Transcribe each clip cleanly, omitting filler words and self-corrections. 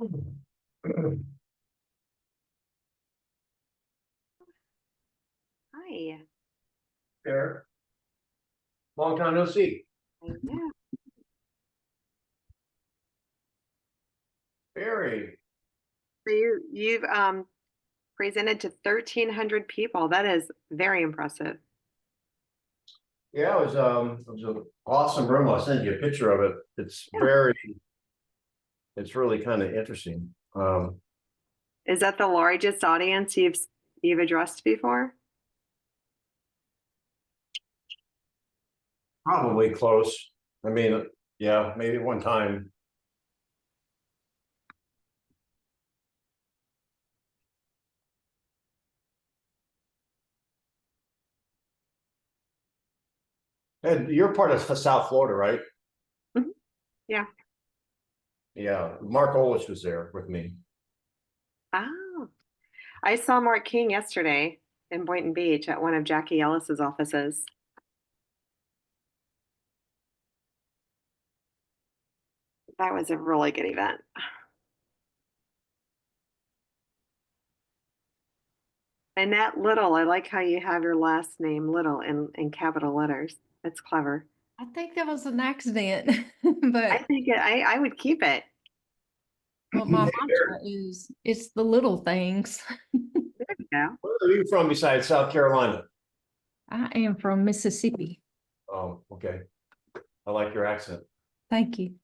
Hi. There. Long time no see. Yeah. Barry. For you've presented to 1,300 people. That is very impressive. Yeah, it was an awesome room. I'll send you a picture of it. Yeah. It's really kind of interesting. Is that the largest audience you've addressed before? Probably close. I mean, yeah, maybe one time. And you're part of South Florida, right? Mhm. Yeah. Yeah, Mark Olish was there with me. Oh, I saw Mark King yesterday in Boynton Beach at one of Jackie Ellis's offices. That was a really good event. Annette Little, I like how you have your last name Little in capital letters. That's clever. I think that was an accident, I but think I would keep it. well, my mantra is it's the little things. There you go. Where are you from besides South Carolina? I am from Mississippi. Oh, okay. I like your accent. Thank you.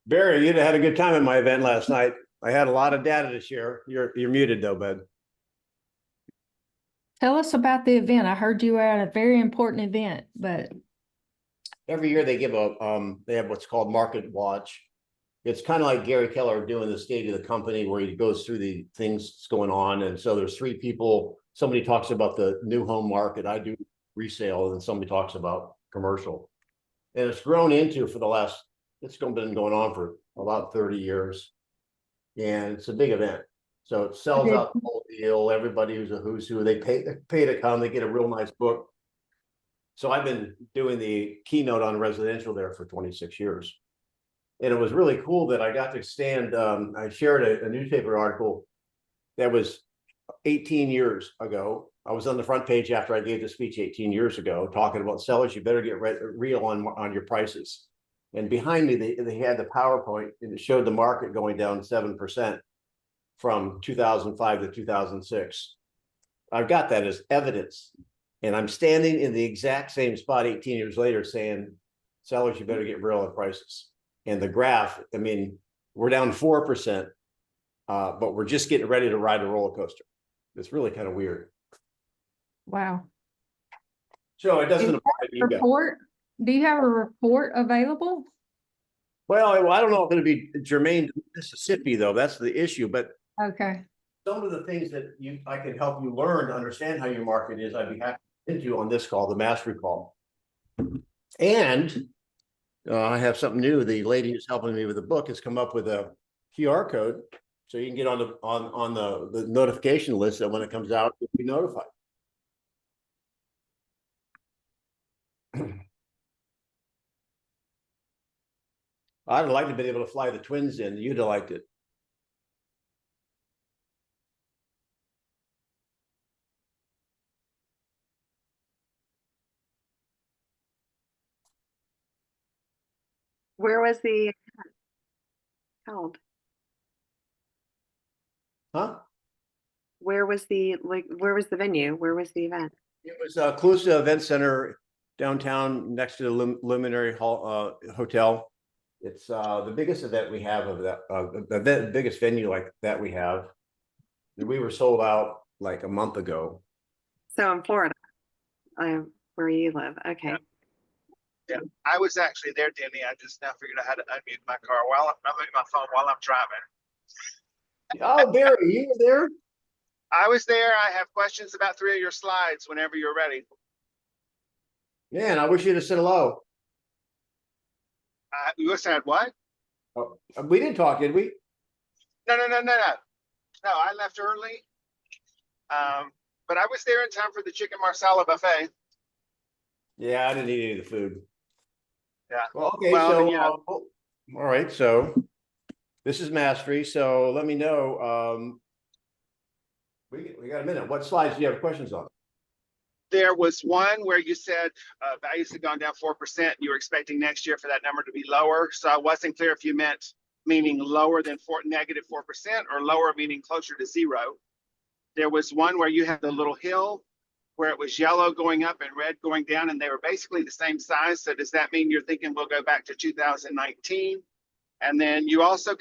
Barry, you'd have had a good time at my event last night. I had a lot of data to share. You're muted though, bud. Tell us about the event. I heard you were at a very important event, but Every year they give they have what's called Market Watch. It's kind of like Gary Keller doing the state of the company where he goes through the things that's going on. And so there's three people. Somebody talks about the new home market. I do resale, and somebody talks about commercial. And it's grown into it's been going on for about 30 years. And it's a big event. So it sells out the whole deal. Everybody who's a who's who, they pay to come, they get a real nice book. So I've been doing the keynote on residential there for 26 years. And it was really cool that I got to stand, I shared a newspaper article that was 18 years ago. I was on the front page after I gave the speech 18 years ago, talking about sellers, you better get real on your prices. And behind me, they had the PowerPoint, and it showed the market going down 7% from 2005 to 2006. I've got that as evidence. And I'm standing in the exact same spot 18 years later saying, sellers, you better get real on prices. And the graph, I mean, we're down 4%, but we're just getting ready to ride a roller coaster. It's really kind of weird. wow. So it doesn't apply to you guys. Report? Do you have a report available? Well, I don't know if it'll be germane to Mississippi, though. That's the issue. But Okay. some of the things that I can help you learn to understand how your market is, I'd be happy to get you on this call, the mastery call. And I have something new. The lady who's helping me with the book has come up with a QR code, so you can get on the notification list that when it comes out, you'll be notified. I'd like to be able to fly the twins in. You'd have liked it. Where was the held? Huh? Where was the venue? Where was the event? It was a Calusa Event Center downtown next to the Luminary Hall Hotel. It's the biggest event we have of that, the biggest venue like that we have. We were sold out like a month ago. So in Florida, where you live. Okay. Yeah. Yeah, I was actually there, Denny. I just now figured out how to unmute my car while I'm unmuting my phone while I'm driving. Oh, Barry, you were there? I was there. I have questions about 3 of your slides whenever you're ready. Man, I wish you'd have said hello. You said what? Oh, we didn't talk, did we? No. No, I left early. But I was there in time for the chicken marsala buffet. Yeah, I didn't eat any of the food. Yeah. Well, okay, Well, so yeah. All right, so this is mastery. So let me know. We got a minute. What slides do you have questions on? There was one where you said values had gone down 4%. You were expecting next year for that number to be lower. So I wasn't clear if you meant meaning lower than -4% or lower meaning closer to zero. There was one where you had the little hill where it was yellow going up and red going down, and they were basically the same size. So does that mean you're thinking we'll go back to 2019? And then you also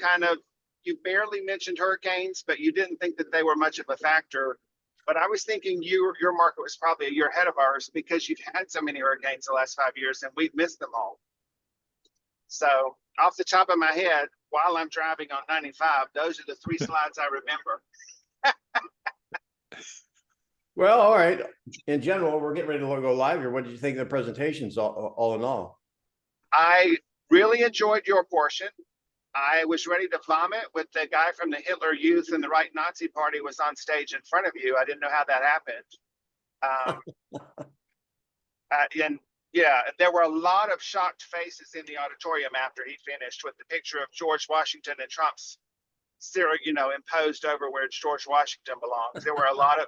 you barely mentioned hurricanes, but you didn't think that they were much of a factor. But I was thinking your market was probably a year ahead of ours because you've had so many hurricanes the last 5 years and we've missed them all. So off the top of my head, while I'm driving on 95, those are the 3 slides I remember. Well, all right. In general, we're getting ready to go live here. What did you think of the presentations all in all? I really enjoyed your portion. I was ready to vomit with the guy from the Hitler Youth and the Right Nazi Party was on stage in front of you. I didn't know how that happened. And yeah, there were a lot of shocked faces in the auditorium after he finished with the picture of George Washington and Trump's, imposed over where George Washington belongs. There were a lot of,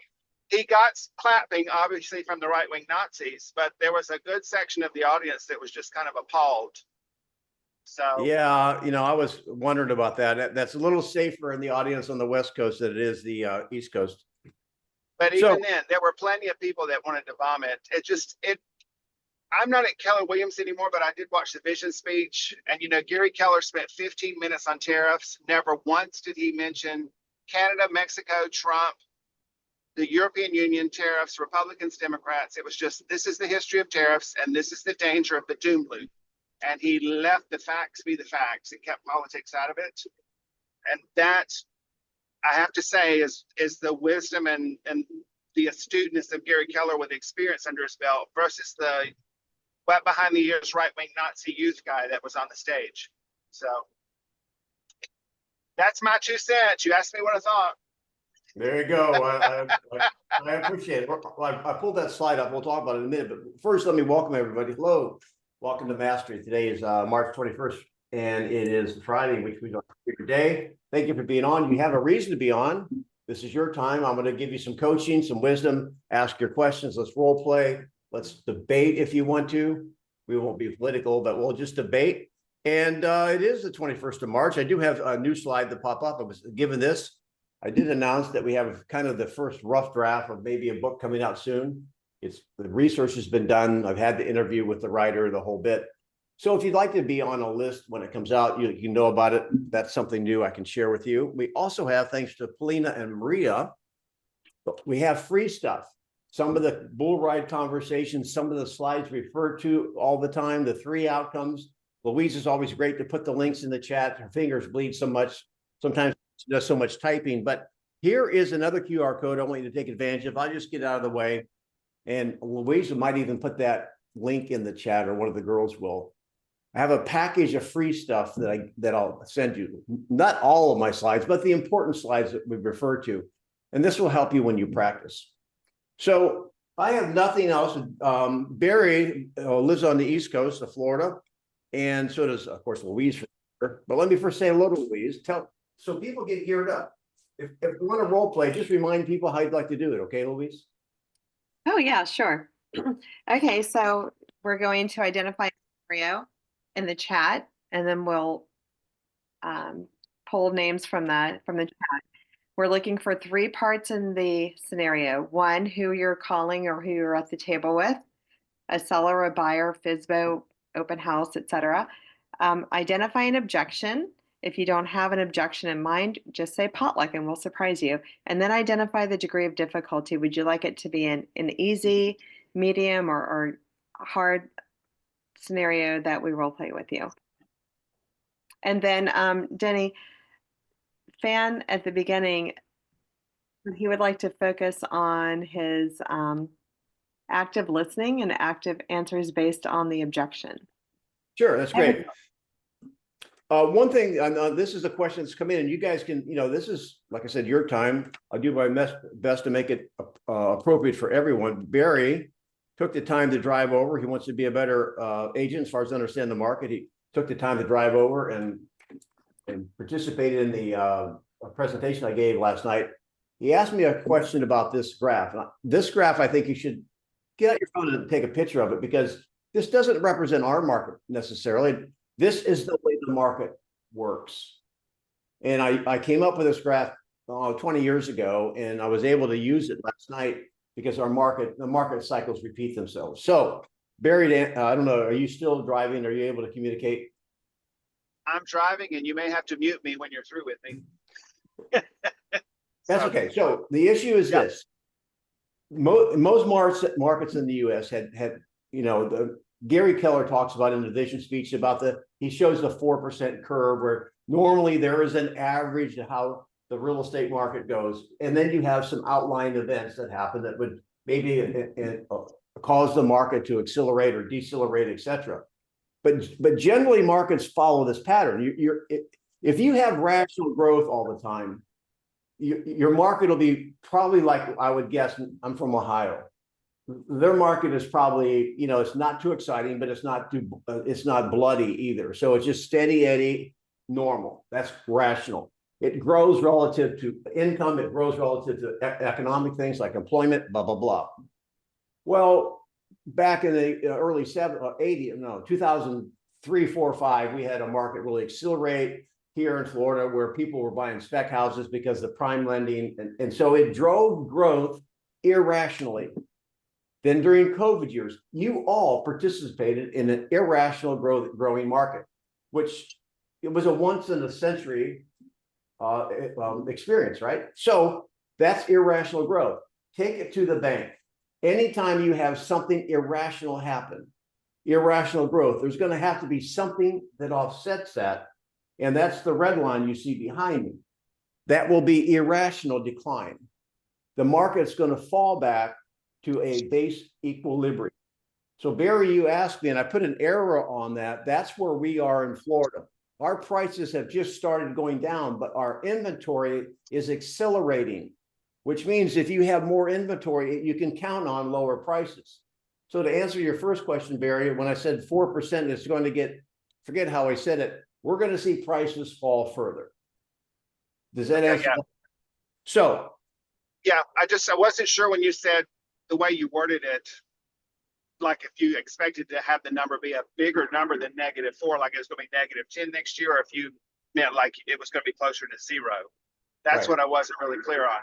he got clapping, obviously, from the right-wing Nazis, but there was a good section of the audience that was just kind of appalled. So yeah, I was wondering about that. That's a little safer in the audience on the West Coast than it is the East Coast. But even then, there were plenty of people that wanted to vomit. I'm not at Keller Williams anymore, but I did watch the vision speech. And, Gary Keller spent 15 minutes on tariffs. Never once did he mention Canada, Mexico, Trump, the European Union, tariffs, Republicans, Democrats. It was just, this is the history of tariffs, and this is the danger of the doom loop. And he left the facts be the facts and kept politics out of it. And that, I have to say, is the wisdom and the astuteness of Gary Keller with experience under his belt versus the wet behind the ears right-wing Nazi youth guy that was on the stage. So that's my 2 cents. You asked me what I thought. There you go. I appreciate it. I pulled that slide up. We'll talk about it in a minute. But first, let me welcome everybody. Hello. Welcome to Mastery. Today is March 21st, and it is Friday, which we don't have every day. Thank you for being on. You have a reason to be on. This is your time. I'm going to give you some coaching, some wisdom, ask your questions. Let's role play. Let's debate if you want to. We won't be political, but we'll just debate. And it is the 21st of March. I do have a new slide that pop up. I was given this. I did announce that we have kind of the first rough draft of maybe a book coming out soon. The research has been done. I've had the interview with the writer, the whole bit. So if you'd like to be on a list when it comes out, you know about it. That's something new I can share with you. We also have, thanks to Polina and Maria, we have free stuff. Some of the bull ride conversations, some of the slides referred to all the time, the 3 outcomes. Louise is always great to put the links in the chat. Her fingers bleed so much. Sometimes she does so much typing. But here is another QR code I want you to take advantage of. I'll just get out of the way. And Louisa might even put that link in the chat, or one of the girls will. I have a package of free stuff that I'll send you. Not all of my slides, but the important slides that we refer to. And this will help you when you practice. So I have nothing else. Barry lives on the East Coast of Florida, and so does, of course, Louise. But let me first say hello to Louise. So people get geared up. If you want to role play, just remind people how you'd like to do it. Okay, Louise? Oh, yeah, sure. Okay, so we're going to identify a scenario in the chat, and then we'll pull names from the chat. We're looking for 3 parts in the scenario. 1, who you're calling or who you're at the table with, a seller, a buyer, FSBO, open house, etc. Identify an objection. If you don't have an objection in mind, just say potluck and we'll surprise you. And then identify the degree of difficulty. Would you like it to be an easy, medium, or hard scenario that we role play with you? And then Denny, Fan at the beginning, he would like to focus on his active listening and active answers based on the objection. Sure, that's great. One thing, this is a question that's come in, and you guys can, this is, like I said, your time. I'll do my best to make it appropriate for everyone. Barry took the time to drive over. He wants to be a better agent as far as understand the market. He took the time to drive over and participated in the presentation I gave last night. He asked me a question about this graph. This graph, I think you should get out your phone and take a picture of it, because this doesn't represent our market necessarily. This is the way the market works. And I came up with this graph 20 years ago, and I was able to use it last night because the market cycles repeat themselves. So Barry, I don't know, are you still driving? Are you able to communicate? I'm driving, and you may have to mute me when you're through with me. That's okay. So the issue is this. Most markets in the US had, Gary Keller talks about in the vision speech about he shows the 4% curve, where normally there is an average to how the real estate market goes. And then you have some outlying events that happen that would maybe cause the market to accelerate or decelerate, et cetera. But generally markets follow this pattern. If you have rational growth all the time, your market will be probably like, I would guess, I'm from Ohio. Their market is probably, it's not too exciting, but it's not bloody either. So it's just steady Eddie, normal. That's rational. It grows relative to income. It grows relative to economic things like employment, blah, blah, blah. Well, back in the early 2003, 4, 5, we had a market really accelerate here in Florida, where people were buying spec houses because of prime lending. And so it drove growth irrationally. Then during COVID years, you all participated in an irrational growing market, which it was a once in a century experience, right? So that's irrational growth. Take it to the bank. Anytime you have something irrational happen, irrational growth, there's going to have to be something that offsets that. And that's the red line you see behind me. That will be irrational decline. The market's going to fall back to a base equilibrium. So Barry, you asked me, and I put an arrow on that. That's where we are in Florida. Our prices have just started going down, but our inventory is accelerating, which means if you have more inventory, you can count on lower prices. So to answer your first question, Barry, when I said 4% is going to get, forget how I said it, we're going to see prices fall further. Does that answer? Yeah. So. Yeah, I wasn't sure when you said the way you worded it, like if you expected to have the number be a bigger number than -4, like it was going to be -10 next year, or if you meant like it was going to be closer to 0. That's Right. what I wasn't really clear on.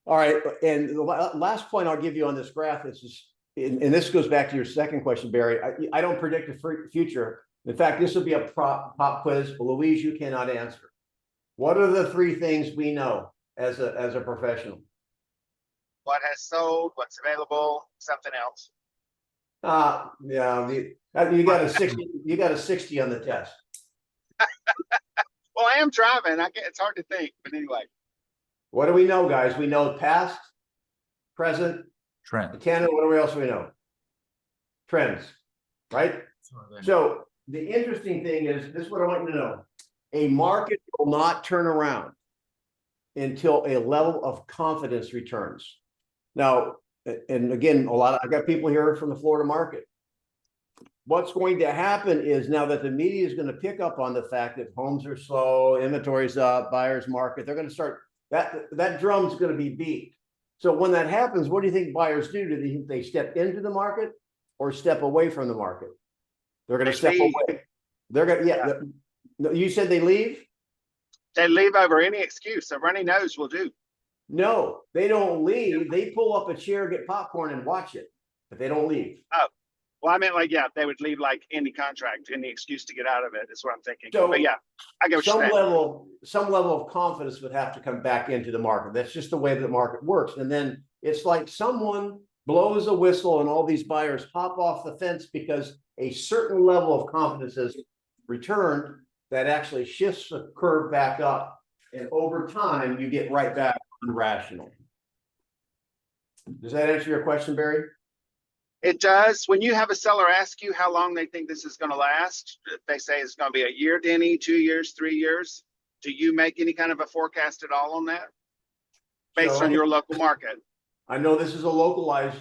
All right, and the last point I'll give you on this graph is just, and this goes back to your second question, Barry. I don't predict the future. In fact, this will be a pop quiz. Louise, you cannot answer. What are the 3 things we know as a professional? What has sold, what's available, something else. Yeah, you got a 60. You got a 60 on the test. Well, I am driving. It's hard to think, but anyway. What do we know, guys? We know past, present, Trend. Canada. What else do we know? Trends, right? So the interesting thing is, this is what I want you to know. A market will not turn around until a level of confidence returns. Now, and again, I've got people here from the Florida market. What's going to happen is, now that the media is going to pick up on the fact that homes are slow, inventory's up, buyers market, they're going to start, that drum's going to be beat. So when that happens, what do you think buyers do? Do they step into the market or step away from the market? They're going to step away. They're going to, yeah. You said they leave? They leave over any excuse. A runny nose will do. No, they don't leave. They pull up a chair, get popcorn, and watch it, but they don't leave. Oh, well, I meant like, yeah, they would leave like any contract, any excuse to get out of it is what I'm thinking. So, but yeah, I get what you're saying. Some level of confidence would have to come back into the market. That's just the way the market works. And then it's like someone blows a whistle and all these buyers hop off the fence because a certain level of confidence has returned that actually shifts the curve back up. And over time, you get right back on rational. Does that answer your question, Barry? It does. When you have a seller ask you how long they think this is going to last, if they say it's going to be a year, Denny, 2 years, 3 years, do you make any kind of a forecast at all on that based on your local market? I know this is a localized,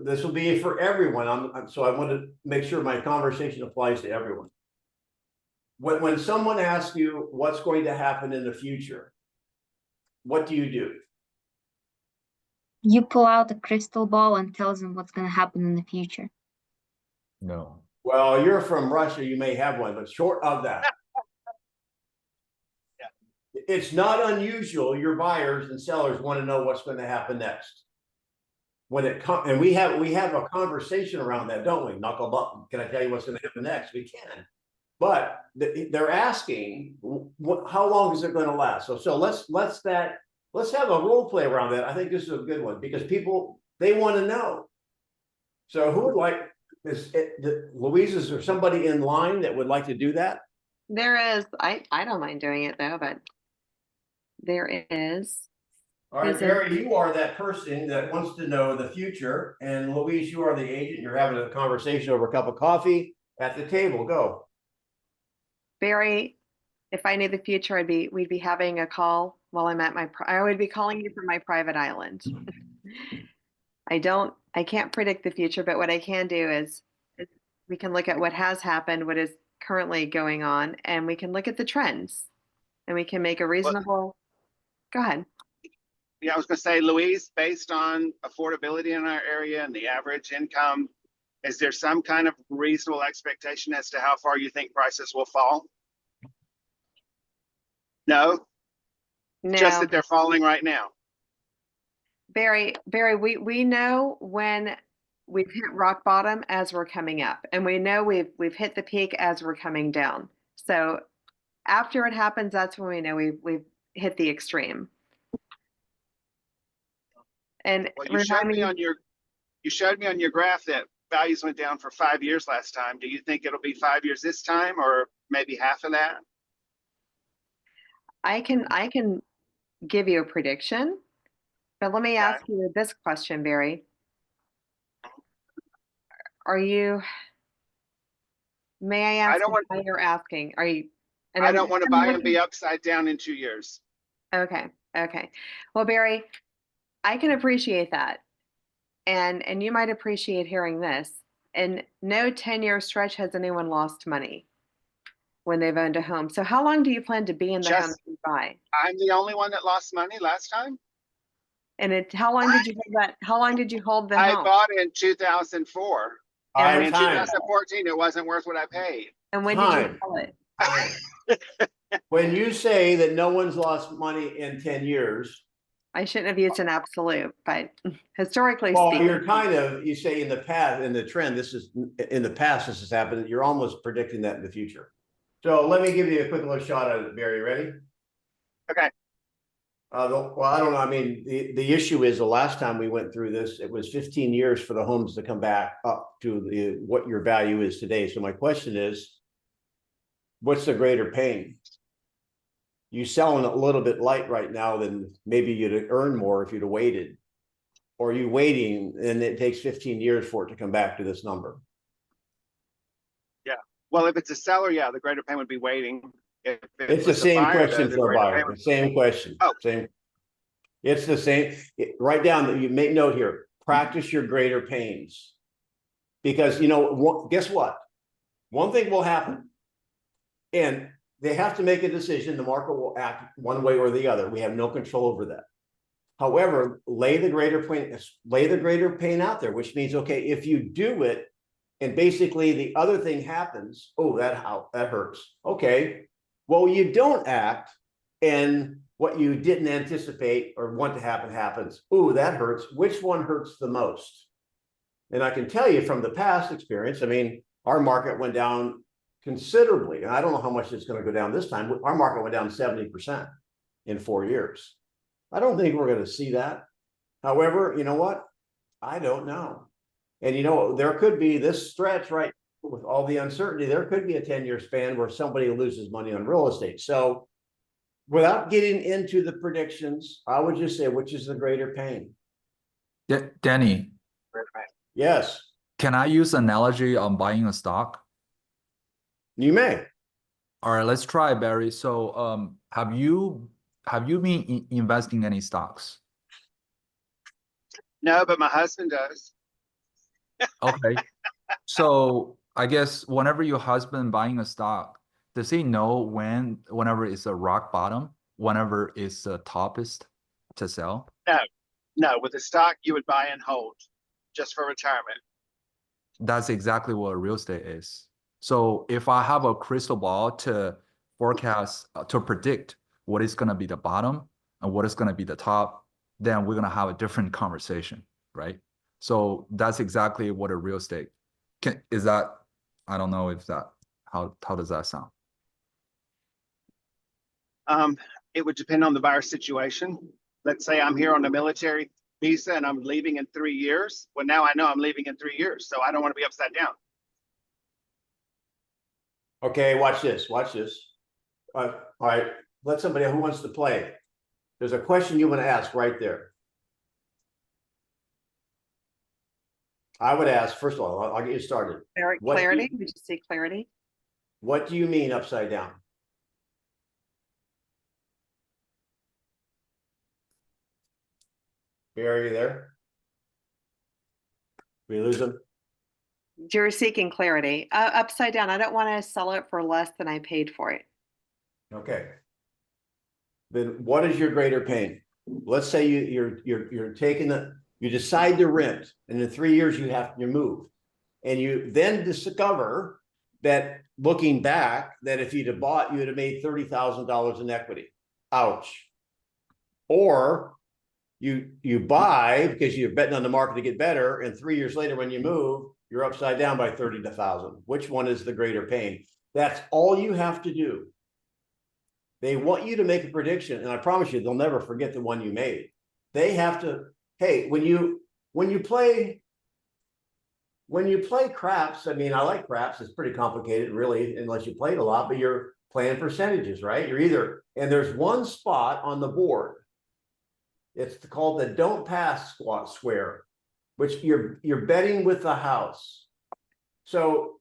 this will be for everyone. So I want to make sure my conversation applies to everyone. When someone asks you what's going to happen in the future, what do? You pull out a crystal ball and tells them what's going to happen in the future. No. Well, you're from Russia, you may have one, but short of that. It's not unusual. Your buyers and sellers want to know what's going to happen next. When it comes, and we have a conversation around that, don't we? Knuckle button. Can I tell you what's going to happen next? We can. But they're asking, how long is it going to last? So let's have a role play around that. I think this is a good one because people, they want to know. So who would like Louise, is there somebody in line that would like to do that? There is. I don't mind doing it though, but there is. All right, Is it- Barry, you are that person that wants to know the future, and Louise, you are the agent. You're having a conversation over a cup of coffee at the table. Go. Barry, if I knew the future, we'd be having a call while I'm at I would be calling you from my private island. I can't predict the future, but what I can do is we can look at what has happened, what is currently going on, and we can look at the trends and we can make a reasonable, go ahead. Yeah, I was gonna say, Louise, based on affordability in our area and the average income, is there some kind of reasonable expectation as to how far you think prices will fall? No, just No, that they're falling right now. Barry, we know when we've hit rock bottom as we're coming up, and we know we've hit the peak as we're coming down. So after it happens, that's when we know we've hit the extreme. And Well, you showed remind me me, on your graph that values went down for 5 years last time. Do you think it'll be 5 years this time, or maybe half of that? I can give you a prediction, but let me ask you this question, Barry. May I ask why you're asking? Are you? And I don't want to I'm buy and looking- be upside down in 2 years. Okay. Well, Barry, I can appreciate that. And you might appreciate hearing this. In no 10-year stretch has anyone lost money when they've owned a home. So how long do you plan to be in the home that you buy? I'm the only one that lost money last time. And how long did you hold that? How long did you hold the I home? bought in 2004. All And right, in time. 2014, it wasn't worth what I paid. And when did you Time. sell it? When you say that no one's lost money in 10 years, I shouldn't have used an absolute, but historically well, speaking. you say in the past, in the trend, in the past, this has happened. You're almost predicting that in the future. So let me give you a quick little shot at it, Barry. Ready? Okay. Well, I don't know. I mean, the issue is the last time we went through this, it was 15 years for the homes to come back up to what your value is today. So my question is, what's the greater pain? You selling a little bit light right now, then maybe you'd earn more if you'd have waited. Or you waiting and it takes 15 years for it to come back to this number. Yeah. Well, if it's a seller, yeah, the greater pain would be waiting. If it It's the was a same buyer, question the for a greater buyer, pain the would- same question, Oh. same. It's the same, write down, you make note here, practice your greater pains. Because guess what? One thing will happen. And they have to make a decision, the market will act one way or the other, we have no control over that. However, lay the greater pain out there, which means, okay, if you do it, and basically the other thing happens, oh, that hurts. Okay, well, you don't act, and what you didn't anticipate or want to happen happens. Oh, that hurts. Which one hurts the most? And I can tell you from the past experience, I mean, our market went down considerably, and I don't know how much it's going to go down this time. Our market went down 70% in 4 years. I don't think we're going to see that. However, you know what? I don't know. And there could be this stretch, right, with all the uncertainty, there could be a 10-year span where somebody loses money on real estate. So without getting into the predictions, I would just say, which is the greater pain? Denny, Yes, can I use analogy on buying a stock? you may. All right, let's try, Barry. So, have you been investing any stocks? No, but my husband does. Okay. So I guess whenever your husband buying a stock, does he know whenever it's a rock bottom, whenever it's the toppest to sell? No, with the stock, you would buy and hold just for retirement. That's exactly what real estate is. So if I have a crystal ball to forecast, to predict what is going to be the bottom and what is going to be the top, then we're going to have a different conversation, right? So that's exactly what a real estate is that. I don't know if that, how does that sound? It would depend on the buyer situation. Let's say I'm here on a military visa and I'm leaving in 3 years. Well, now I know I'm leaving in 3 years, so I don't want to be upside down. Okay, watch this, watch this. All right, let somebody who wants to play. There's a question you want to ask right there. I would ask, first of all, I'll get you started. What do you- Clarity, did you say clarity? What do you mean upside down? Barry, are you there? We lose him? You're seeking clarity. Upside down, I don't want to sell it for less than I paid for it. Okay. Then what is your greater pain? Let's say you're taking you decide to rent, and in 3 years you move. And you then discover that looking back, that if you'd have bought, you would have made $30,000 in equity. Ouch. Or you buy because you're betting on the market to get better, and 3 years later when you move, you're upside down by 30,000. Which one is the greater pain? That's all you have to do. They want you to make a prediction, and I promise you, they'll never forget the one you made. They have to, hey, when you play craps, I mean, I like craps, it's pretty complicated, really, unless you played a lot, but you're playing percentages, right? You're either, and there's one spot on the board. It's called the don't pass square, which you're betting with the house. So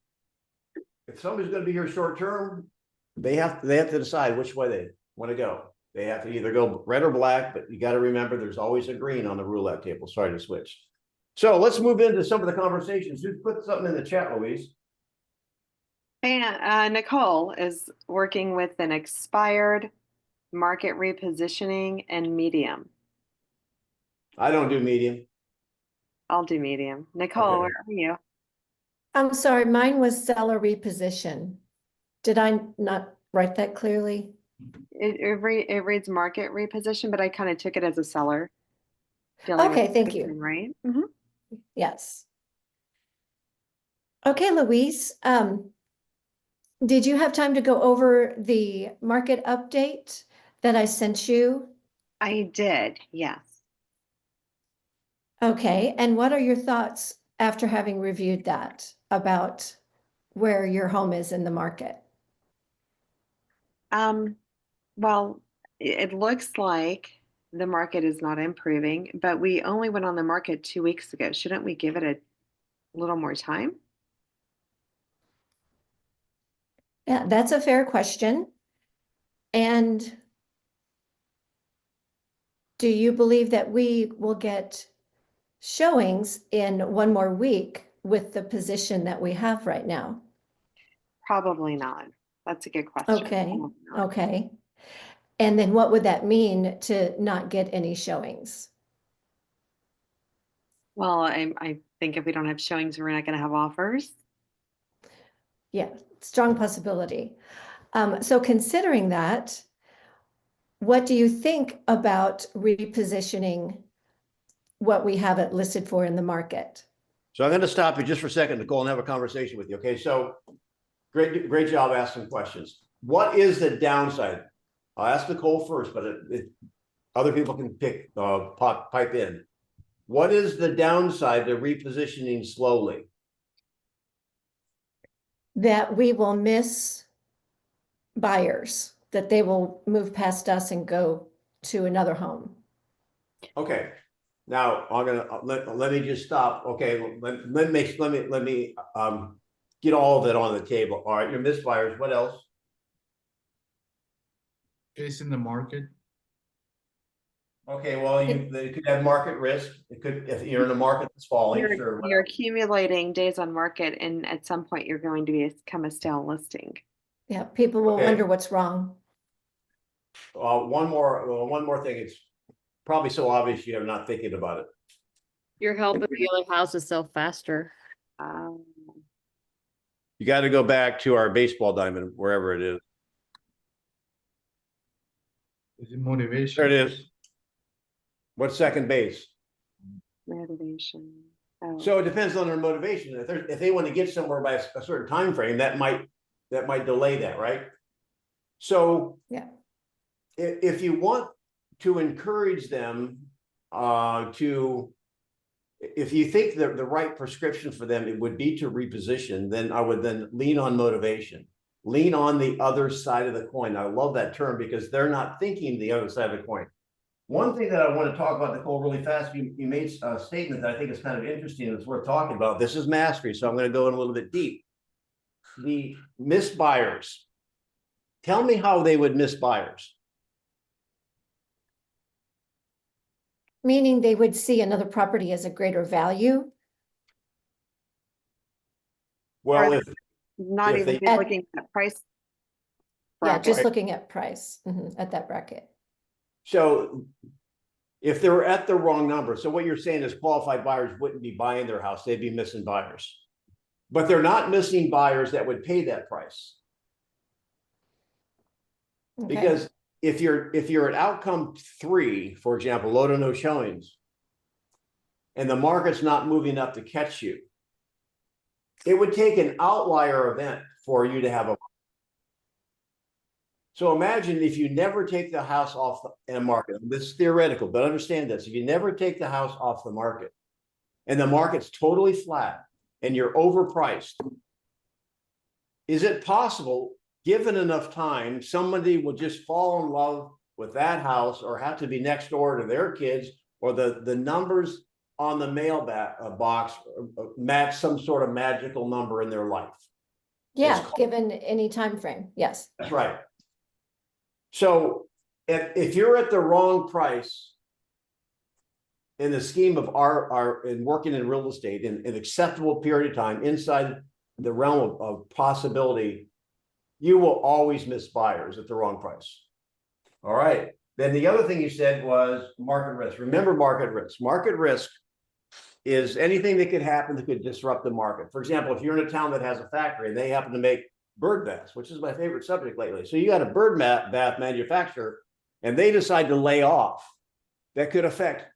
if somebody's going to be here short term, they have to decide which way they want to go. They have to either go red or black, but you got to remember there's always a green on the roulette table. Sorry to switch. So let's move into some of the conversations. Who put something in the chat, Louise? And Nicole is working with an expired, market repositioning, and medium. I don't do medium. I'll do medium. Nicole, Okay. where are you? I'm sorry, mine was seller reposition. Did I not write that clearly? It reads market reposition, but I kind of took it as a seller. Dealing with Okay, thank position, you. right? Mhm. Yes. Okay, Louise, did you have time to go over the market update that I sent you? I did, yes. Okay, and what are your thoughts after having reviewed that about where your home is in the market? Well, it looks like the market is not improving, but we only went on the market 2 weeks ago. Shouldn't we give it a little more time? Yeah, that's a fair question. And do you believe that we will get showings in one more week with the position that we have right now? Probably not. That's a good question. Okay, Probably not. okay. And then what would that mean to not get any showings? Well, I think if we don't have showings, we're not going to have offers. Yeah, strong possibility. So considering that, what do you think about repositioning what we have it listed for in the market? So I'm going to stop you just for a second, Nicole, and have a conversation with you. Okay, so great job asking questions. What is the downside? I'll ask Nicole first, but other people can pipe in. What is the downside to repositioning slowly? That we will miss buyers, that they will move past us and go to another home. Okay, now I'm gonna let me just stop. Okay, let me get all of it on the table. All right, your missed buyers. What else? Chasing the market. Okay, well, they could have market risk. It could, if you're in a market that's falling, sure. You're accumulating days on market, and at some point you're going to become a stale listing. Yeah, people will Okay. wonder what's wrong. One more thing. It's probably so obvious you're not thinking about it. You're helping the other houses sell faster. Um, You got to go back to our baseball diamond, wherever it is. Is it motivation? There it is. What's second base? motivation. Oh. So it depends on their motivation. If they want to get somewhere by a certain time frame, that might delay that, right? So Yeah. if you want to encourage them if you think the right prescription for them, it would be to reposition, then I would then lean on motivation, lean on the other side of the coin. I love that term because they're not thinking the other side of the coin. One thing that I want to talk about, Nicole, really fast, you made a statement that I think is kind of interesting and it's worth talking about. This is mastery, so I'm going to go in a little bit deep. The missed buyers. Tell me how they would miss buyers. Meaning they would see another property as a greater value. Well, Or if Not if even they- be looking at price. Yeah, just bracket. looking at price, at that bracket. so, if they were at the wrong number, so what you're saying is qualified buyers wouldn't be buying their house, they'd be missing buyers. But they're not missing buyers that would pay that price. Okay. Because if you're at outcome 3, for example, low to no showings, and the market's not moving up to catch you, it would take an outlier event for you to have a. So imagine if you never take the house off the market. This is theoretical, but understand this: if you never take the house off the market, and the market's totally flat, and you're overpriced, is it possible, given enough time, somebody will just fall in love with that house or have to be next door to their kids, or the numbers on the mail box match some sort of magical number in their life? Yeah, called- given any time frame, yes. That's right. So if you're at the wrong price in the scheme of our in working in real estate in an acceptable period of time inside the realm of possibility, you will always miss buyers at the wrong price. All right. Then the other thing you said was market risk. Remember market risk. Market risk is anything that could happen that could disrupt the market. For example, if you're in a town that has a factory and they happen to make bird baths, which is my favorite subject lately. So you got a bird bath manufacturer and they decide to lay off. That could affect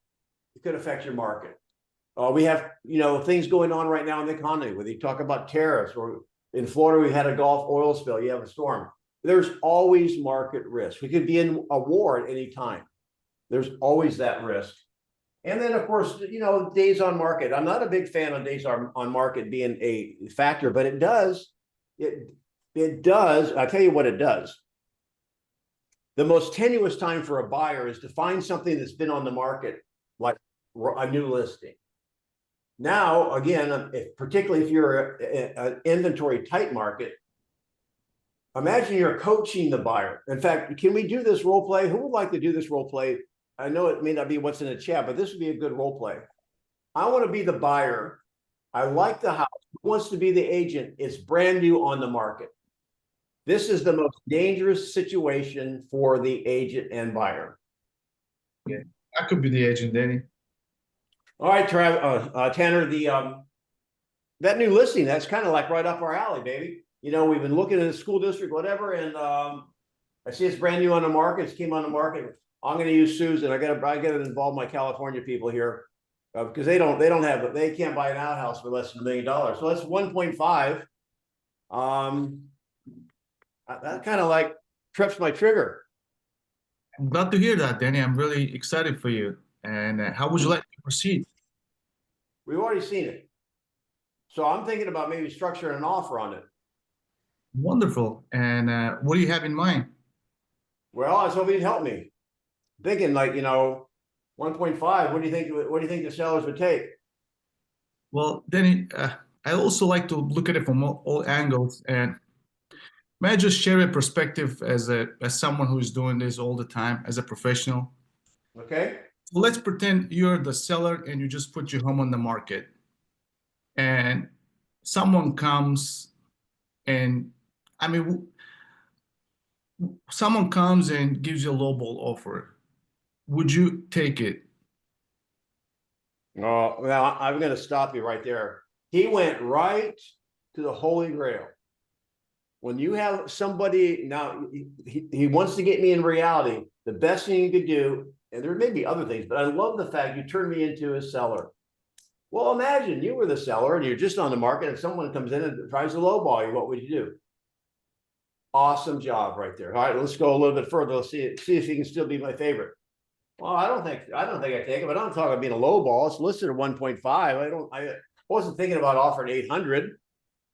your market. We have, things going on right now in the economy where they talk about tariffs, or in Florida, we had a Gulf oil spill. You have a storm. There's always market risk. We could be in a war at any time. There's always that risk. And then, of course, days on market. I'm not a big fan of days on market being a factor, but it does. It does. I'll tell you what it does. The most tenuous time for a buyer is to find something that's been on the market, like a new listing. Now, again, particularly if you're an inventory tight market, imagine you're coaching the buyer. In fact, can we do this role play? Who would like to do this role play? I know it may not be what's in the chat, but this would be a good role play. I want to be the buyer. I like the house. Who wants to be the agent? It's brand new on the market. This is the most dangerous situation for the agent and buyer. Yeah, I could be the agent, Denny. All right, Tanner, that new listing, that's kind of like right up our alley, baby. We've been looking at the school district, whatever, and I see it's brand new on the market. It came on the market. I'm going to use Susan. I got to involve my California people here because they can't buy an outhouse for less than $1 million. So that's 1.5. That kind of like trips my trigger. I'm glad to hear that, Denny. I'm really excited for you. And how would you like to proceed? We've already seen it. So I'm thinking about maybe structuring an offer on it. Wonderful. And what do you have in mind? Well, I was hoping you'd help me. Thinking like, 1.5, what do you think the sellers would take? Well, Denny, I also like to look at it from all angles. And may I just share a perspective as someone who's doing this all the time as a professional? Okay? So let's pretend you're the seller and you just put your home on the market. And someone comes and, I mean, someone comes and gives you a lowball offer. Would you take it? Oh, well, I'm going to stop you right there. He went right to the Holy Grail. When you have somebody now, he wants to get me in reality. The best thing you could do, and there may be other things, but I love the fact you turned me into a seller. Well, imagine you were the seller and you're just on the market and someone comes in and tries to lowball you. What would you do? Awesome job right there. All right, let's go a little bit further. Let's see if he can still be my favorite. Well, I don't think I take it, but I'm talking about being a low ball. It's listed at 1.5. I wasn't thinking about offering 800.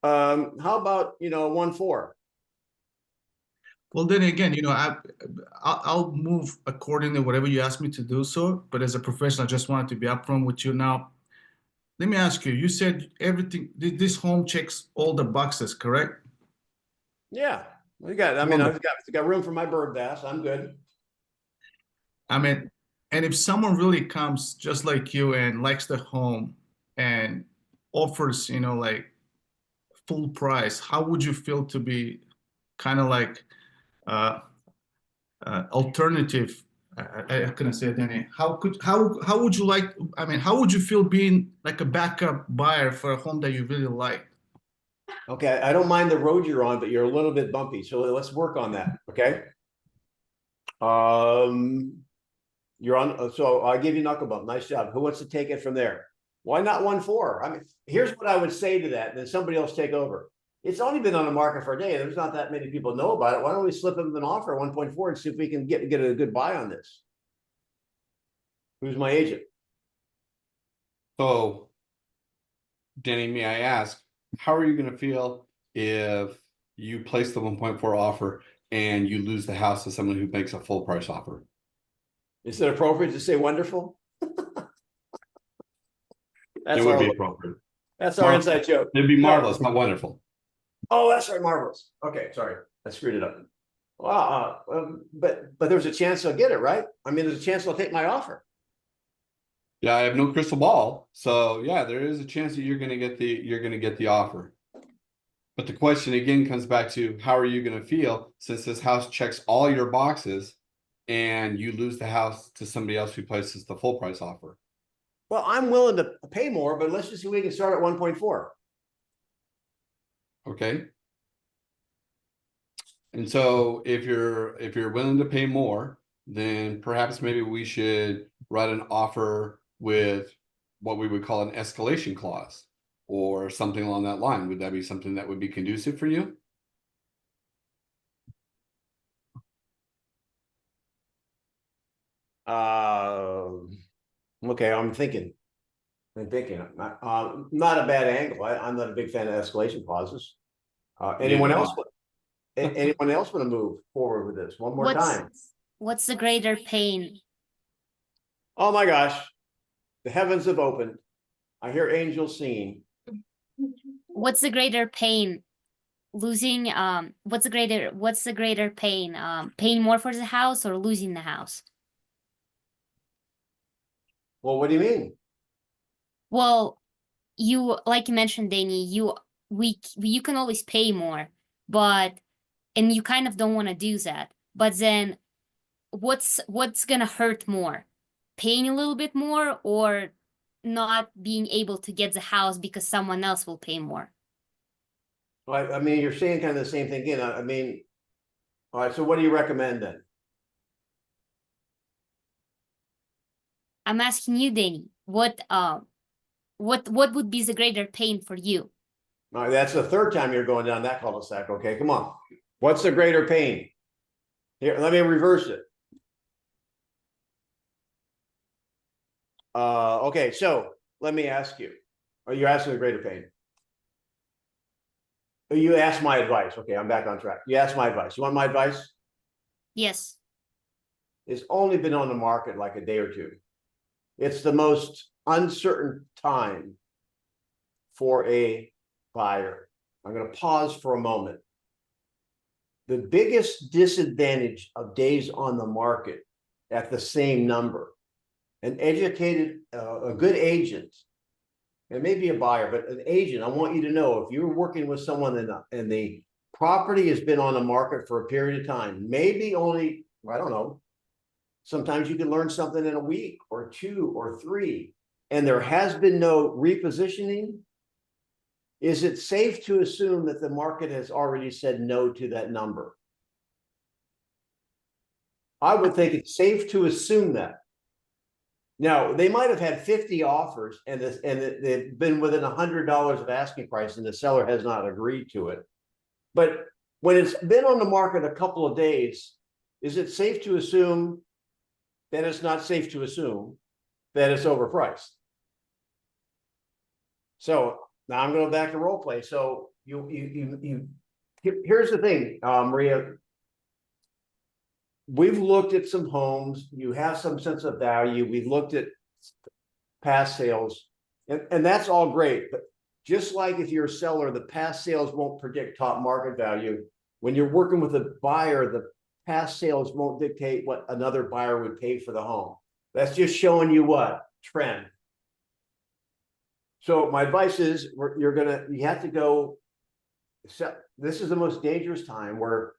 How about 1.4? Well, then again, I'll move according to whatever you ask me to do so. But as a professional, I just wanted to be upfront with you. Now, let me ask you, you said everything, this home checks all the boxes, correct? Yeah, we got. I mean, I've got room for my bird bass. I'm good. I mean, and if someone really comes just like you and likes the home and offers, like full price, how would you feel to be kind of like alternative? I couldn't say it, Denny. How would you like? I mean, how would you feel being like a backup buyer for a home that you really like? Okay, I don't mind the road you're on, but you're a little bit bumpy. So let's work on that. Okay. You're on. So I'll give you knuckle bump. Nice job. Who wants to take it from there? Why not 1.4? I mean, here's what I would say to that. Then somebody else take over. It's only been on the market for a day. There's not that many people know about it. Why don't we slip them an offer 1.4 and see if we can get a good buy on this? Who's my agent? So, Denny, may I ask, how are you going to feel if you place the 1.4 offer and you lose the house to someone who makes a full price offer? Is it appropriate to say wonderful? It would be appropriate. That's our inside joke. It'd be marvelous, not wonderful. Oh, that's right, marvelous. Okay, sorry, I screwed it up. Well, but there's a chance I'll get it, right? I mean, there's a chance I'll take my offer. Yeah, I have no crystal ball, so yeah, there is a chance that you're going to get the offer. But the question again comes back to, how are you going to feel since this house checks all your boxes and you lose the house to somebody else who places the full price offer? Well, I'm willing to pay more, but let's just see if we can start at 1.4. Okay. And so if you're willing to pay more, then perhaps maybe we should write an offer with what we would call an escalation clause or something along that line. Would that be something that would be conducive for you? Okay, I'm thinking. Not a bad angle. I'm not a big fan of escalation clauses. Anyone else want to move forward with this one more time? What's the greater pain? Oh my gosh, the heavens have opened. I hear angels singing. What's the greater pain? Losing, what's the greater pain? Paying more for the house or losing the house? Well, what do you mean? Well, like you mentioned, Danny, you can always pay more, and you kind of don't want to do that. But then what's gonna hurt more? Paying a little bit more or not being able to get the house because someone else will pay more? Well, I mean, you're saying kind of the same thing again. I mean, all right, so what do you recommend then? I'm asking you, Danny, what would be the greater pain for you? All right, that's the third time you're going down that cul-de-sac. Okay, come on. What's the greater pain? Here, let me reverse it. Okay, so let me ask you. Are you asking the greater pain? You asked my advice. Okay, I'm back on track. You asked my advice. You want my advice? Yes. It's only been on the market like a day or two. It's the most uncertain time for a buyer. I'm going to pause for a moment. The biggest disadvantage of days on the market at the same number an educated, a good agent, it may be a buyer, but an agent, I want you to know, if you're working with someone and the property has been on the market for a period of time, maybe only, I don't know, sometimes you can learn something in a week or 2 or 3, and there has been no repositioning. Is it safe to assume that the market has already said no to that number? I would think it's safe to assume that. Now, they might have had 50 offers and they've been within $100 of asking price and the seller has not agreed to it. But when it's been on the market a couple of days, is it safe to assume that it's not safe to assume that it's overpriced? So now I'm going back to role play. So here's the thing, Maria. We've looked at some homes. You have some sense of value. We've looked at past sales, and that's all great. But just like if you're a seller, the past sales won't predict top market value. When you're working with a buyer, the past sales won't dictate what another buyer would pay for the home. That's just showing you what? Trend. So my advice is you have to go. This is the most dangerous time where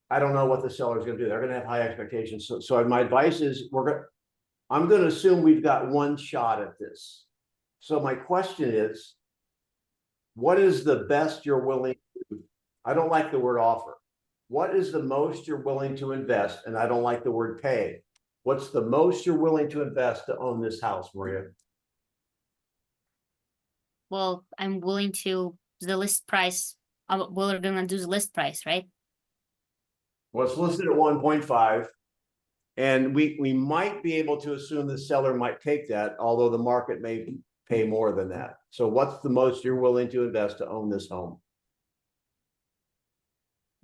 I don't know what the seller is going to do. They're going to have high expectations. So my advice is I'm going to assume we've got one shot at this. So my question is, what is the best you're willing to, I don't like the word offer. What is the most you're willing to invest? And I don't like the word pay. What's the most you're willing to invest to own this house, Maria? Well, I'm willing to the list price. We're gonna do the list price, right? Well, it's listed at 1.5. And we might be able to assume the seller might take that, although the market may pay more than that. So what's the most you're willing to invest to own this home?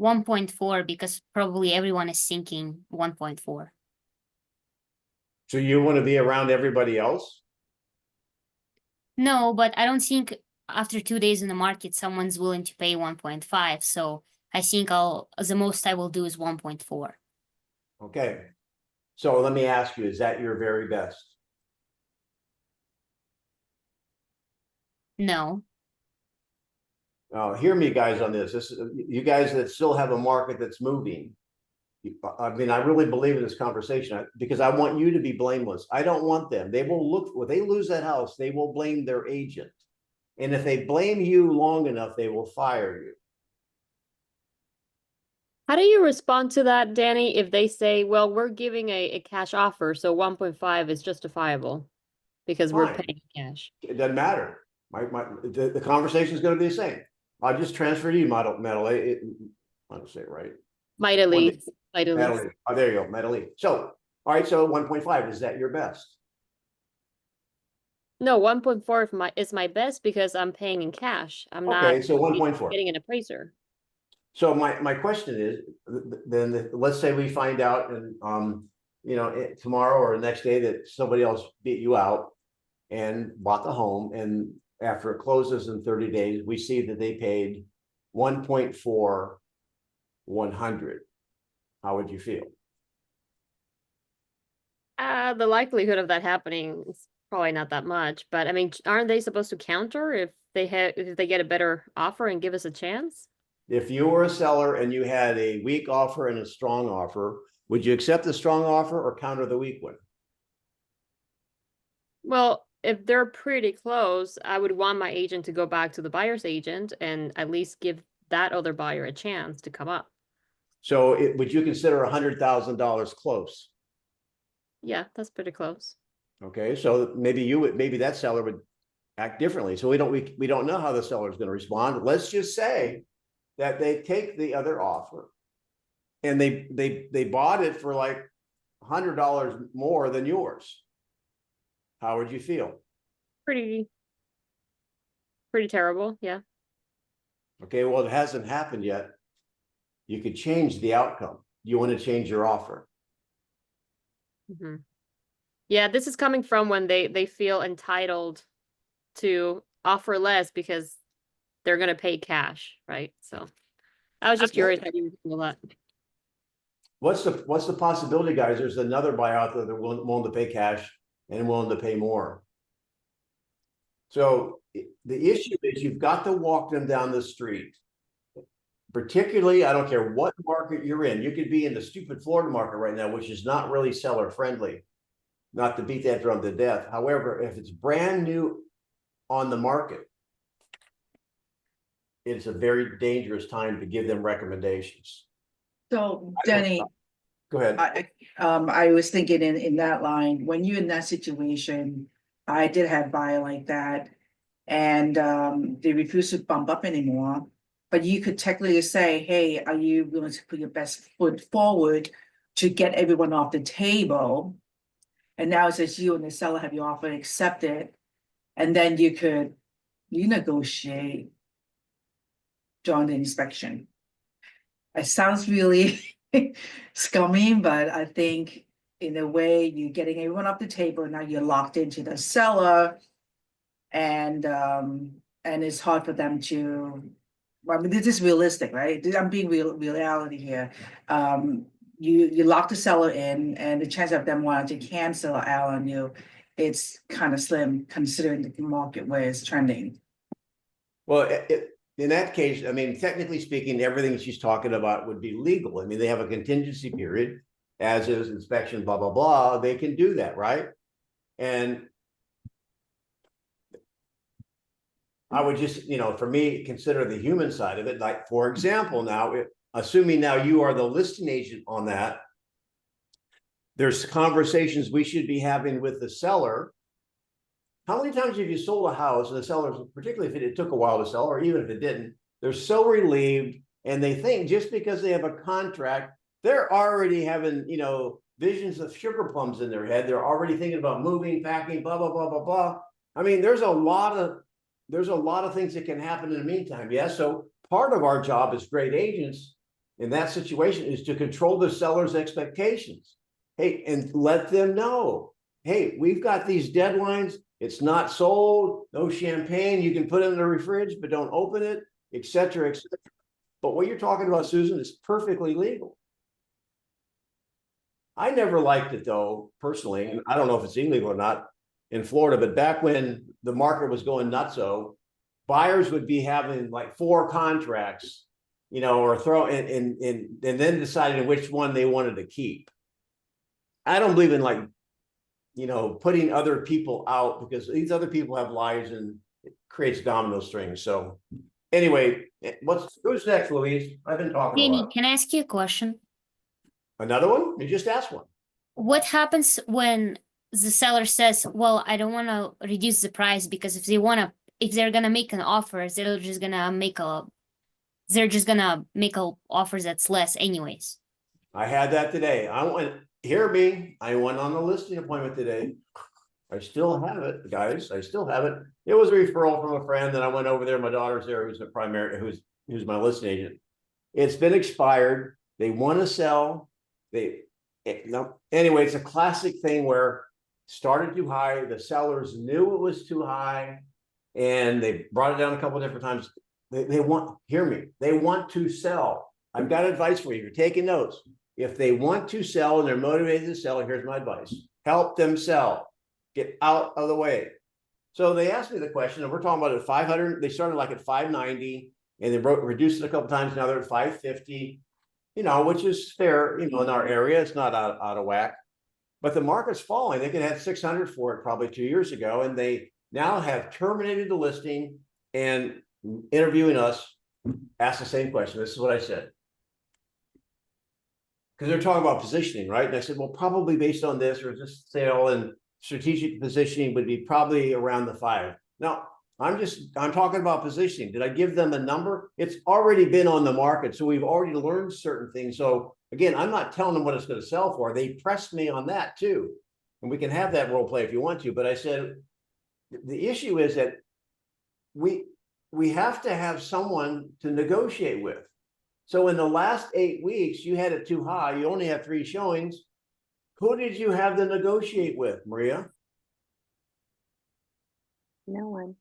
1.4, because probably everyone is thinking 1.4. So you want to be around everybody else? No, but I don't think after 2 days in the market, someone's willing to pay 1.5. So I think the most I will do is 1.4. Okay. So let me ask you, is that your very best? No. Hear me guys on this. This is, you guys that still have a market that's moving. I mean, I really believe in this conversation because I want you to be blameless. I don't want them. They will look, when they lose that house, they will blame their agent. And if they blame you long enough, they will fire you. How do you respond to that, Danny, if they say, well, we're giving a cash offer, so 1.5 is justifiable because we're Fine. paying cash? It doesn't matter. The conversation is going to be the same. I'll just transfer to you, Madeline. I don't say it right. Mightily. Madeline. Oh, there you go, Madeline. So, all right, so 1.5, is that your best? No, 1.4 is my best because I'm paying in cash. I'm Okay, not so 1.4. getting an appraiser. So my question is, then let's say we find out and you know, tomorrow or the next day that somebody else beat you out and bought the home, and after it closes in 30 days, we see that they paid 1.4 100. How would you feel? The likelihood of that happening is probably not that much, but I mean, aren't they supposed to counter if they get a better offer and give us a chance? If you were a seller and you had a weak offer and a strong offer, would you accept the strong offer or counter the weak one? Well, if they're pretty close, I would want my agent to go back to the buyer's agent and at least give that other buyer a chance to come up. So would you consider $100,000 close? Yeah, that's pretty close. Okay, so maybe that seller would act differently. So we don't know how the seller is going to respond. Let's just say that they take the other offer and they bought it for like $100 more than yours. How would you feel? Pretty terrible, yeah. Okay, well, it hasn't happened yet. You could change the outcome. You want to change your offer. Mm-hmm. Yeah, this is coming from when they feel entitled to offer less because they're going to pay cash, right? So I was just curious how you would feel that. What's the possibility, guys? There's another buyer out there that willing to pay cash and willing to pay more. So the issue is you've got to walk them down the street. Particularly, I don't care what market you're in. You could be in the stupid Florida market right now, which is not really seller friendly. Not to beat that drum to death. However, if it's brand new on the market, it's a very dangerous time to give them recommendations. So Denny, Go ahead. I was thinking in that line, when you're in that situation, I did have buyer like that. And they refuse to bump up anymore. But you could technically say, hey, are you willing to put your best foot forward to get everyone off the table? And now it says you and the seller have your offer accepted. And then you negotiate during the inspection. It sounds really scummy, but I think in a way you're getting everyone off the table. Now you're locked into the seller. And it's hard for them to, I mean, this is realistic, right? I'm being reality here. You lock the seller in, and the chance of them wanting to cancel out on you, it's kind of slim considering the market where it's trending. Well, in that case, I mean, technically speaking, everything she's talking about would be legal. I mean, they have a contingency period, as is inspection, blah, blah, blah. They can do that, right? And I would just, for me, consider the human side of it. Like, for example, now, assuming now you are the listing agent on that, there's conversations we should be having with the seller. How many times have you sold a house and the sellers, particularly if it took a while to sell, or even if it didn't, they're so relieved and they think just because they have a contract, they're already having, visions of sugar plums in their head. They're already thinking about moving, packing, blah, blah, blah, blah, blah. I mean, there's a lot of things that can happen in the meantime. Yeah. So part of our job as great agents in that situation is to control the seller's expectations. Hey, and let them know, hey, we've got these deadlines. It's not sold, no champagne. You can put it in the fridge, but don't open it, et cetera, et cetera. But what you're talking about, Susan, is perfectly legal. I never liked it though, personally, and I don't know if it's illegal or not in Florida, but back when the market was going nutso, buyers would be having like 4 contracts, or throw and then deciding which one they wanted to keep. I don't believe in putting other people out, because these other people have lives and it creates domino strings. So anyway, who's next, Louise? I've been talking a Denny, lot. can I ask you a question? Another one? You just asked one. What happens when the seller says, well, I don't want to reduce the price because if they're gonna make an offer, they're just gonna make a offer that's less anyways. I had that today. I went on a listing appointment today. I still have it, guys. I still have it. It was a referral from a friend, and I went over there. My daughter's there, who's my listing agent. It's been expired. They want to sell. Anyway, it's a classic thing where started too high. The sellers knew it was too high, and they brought it down a couple of different times. They want to sell. I've got advice for you. You're taking notes. If they want to sell and they're motivated to sell, here's my advice. Help them sell. Get out of the way. So they asked me the question, and we're talking about at 500. They started like at 590, and they reduced it a couple of times. Now they're at 550, which is fair, in our area. It's not out of whack. But the market's falling. They could have 600 for it probably 2 years ago, and they now have terminated the listing and interviewing us, asked the same question. This is what I said. Because they're talking about positioning, right? And I said, well, probably based on this or this sale and strategic positioning would be probably around the 5. Now, I'm talking about positioning. Did I give them a number? It's already been on the market. So we've already learned certain things. So again, I'm not telling them what it's going to sell for. They pressed me on that too. And we can have that role play if you want to. But I said, the issue is that we have to have someone to negotiate with. So in the last 8 weeks, you had it too high. You only have 3 showings. Who did you have to negotiate with, Maria? No one.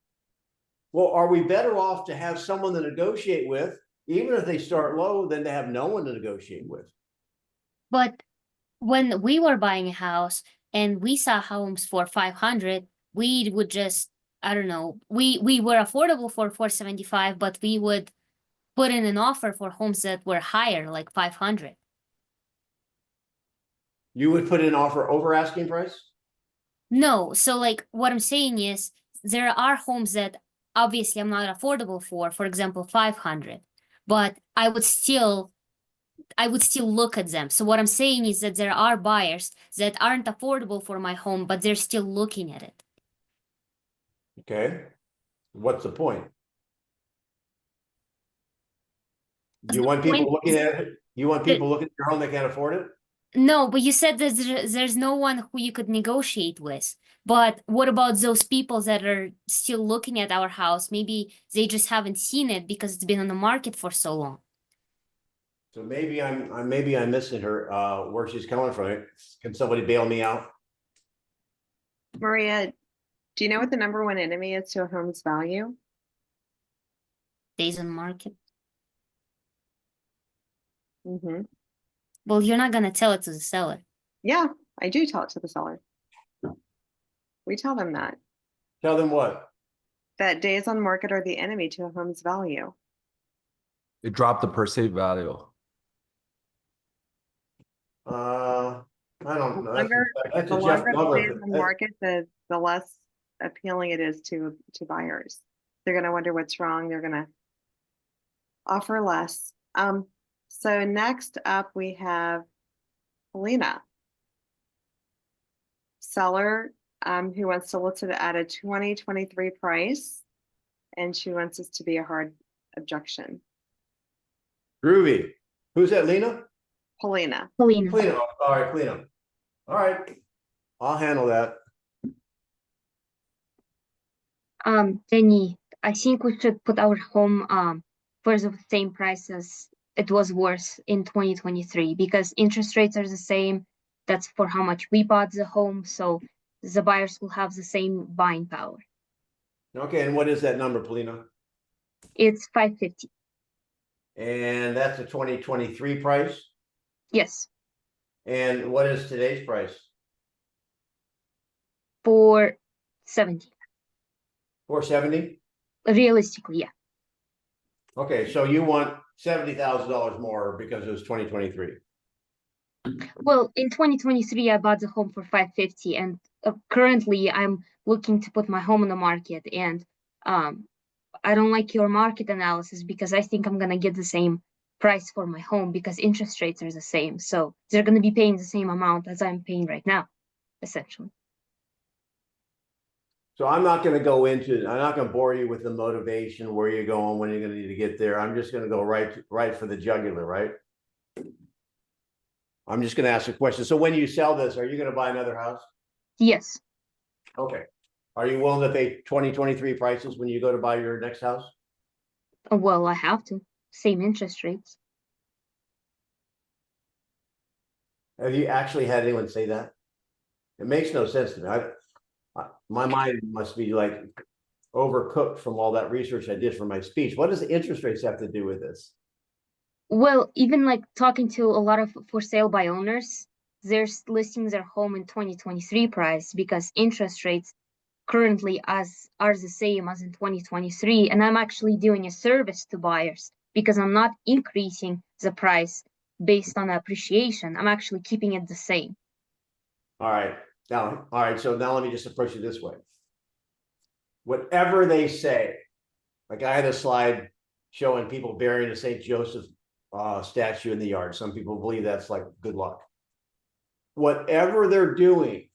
Well, are we better off to have someone to negotiate with, even if they start low, than to have no one to negotiate with? But when we were buying a house, and we saw homes for 500, we would just, I don't know, we were affordable for 475, but we would put in an offer for homes that were higher, like 500. You would put in an offer over asking price? No, so like what I'm saying is there are homes that obviously I'm not affordable for example, 500, but I would still look at them. So what I'm saying is that there are buyers that aren't affordable for my home, but they're still looking at it. Okay. What's the point? Do you The want people point looking is at it? You want that- people looking at your home that can't afford it? No, but you said that there's no one who you could negotiate with. But what about those people that are still looking at our house? Maybe they just haven't seen it because it's been on the market for so long. So maybe I'm missing her, where she's coming from. Can somebody bail me out? Maria, do you know what the number one enemy is to a home's value? Days on market. Mm-hmm. Well, you're not gonna tell it to the seller. Yeah, I do tell it to the seller. We tell them that Tell them what? days on market are the enemy to a home's value. It dropped the perceived value. I don't know. That's The a Jeff longer the days Glover. on market, the less appealing it is to buyers. They're gonna wonder what's wrong. They're gonna offer less. So next up we have Helena. Seller, who wants to list it at a 2023 price, and she wants this to be a hard objection. Groovy. Who's that, Lena? Helena. Helena. Clean up. All right, clean up. All right. I'll handle that. Denny, I think we should put our home for the same price as it was worth in 2023 because interest rates are the same. That's for how much we bought the home, so the buyers will have the same buying power. Okay, and what is that number, Polina? It's 550. And that's a 2023 price? Yes, And what is today's price? 470. 470? Realistically, yeah. Okay, so you want $70,000 more because it was 2023. Well, in 2023, I bought the home for 550, and currently I'm looking to put my home on the market. And I don't like your market analysis because I think I'm gonna get the same price for my home because interest rates are the same. So they're gonna be paying the same amount as I'm paying right now, essentially. So I'm not going to bore you with the motivation, where you're going, when you're going to need to get there. I'm just going to go right for the jugular, right? I'm just going to ask a question. So when you sell this, are you going to buy another house? Yes. Okay. Are you willing to pay 2023 prices when you go to buy your next house? Well, I have to. Same interest rates. Have you actually had anyone say that? It makes no sense to me. My mind must be like overcooked from all that research I did for my speech. What does the interest rates have to do with this? Well, even like talking to a lot of for sale by owners, they're listing their home in 2023 price because interest rates currently are the same as in 2023. And I'm actually doing a service to buyers because I'm not increasing the price based on appreciation. I'm actually keeping it the same. All right. So now let me just approach it this way. Whatever they say, like I had a slide showing people burying a St. Joseph statue in the yard. Some people believe that's like good luck. Whatever they're doing,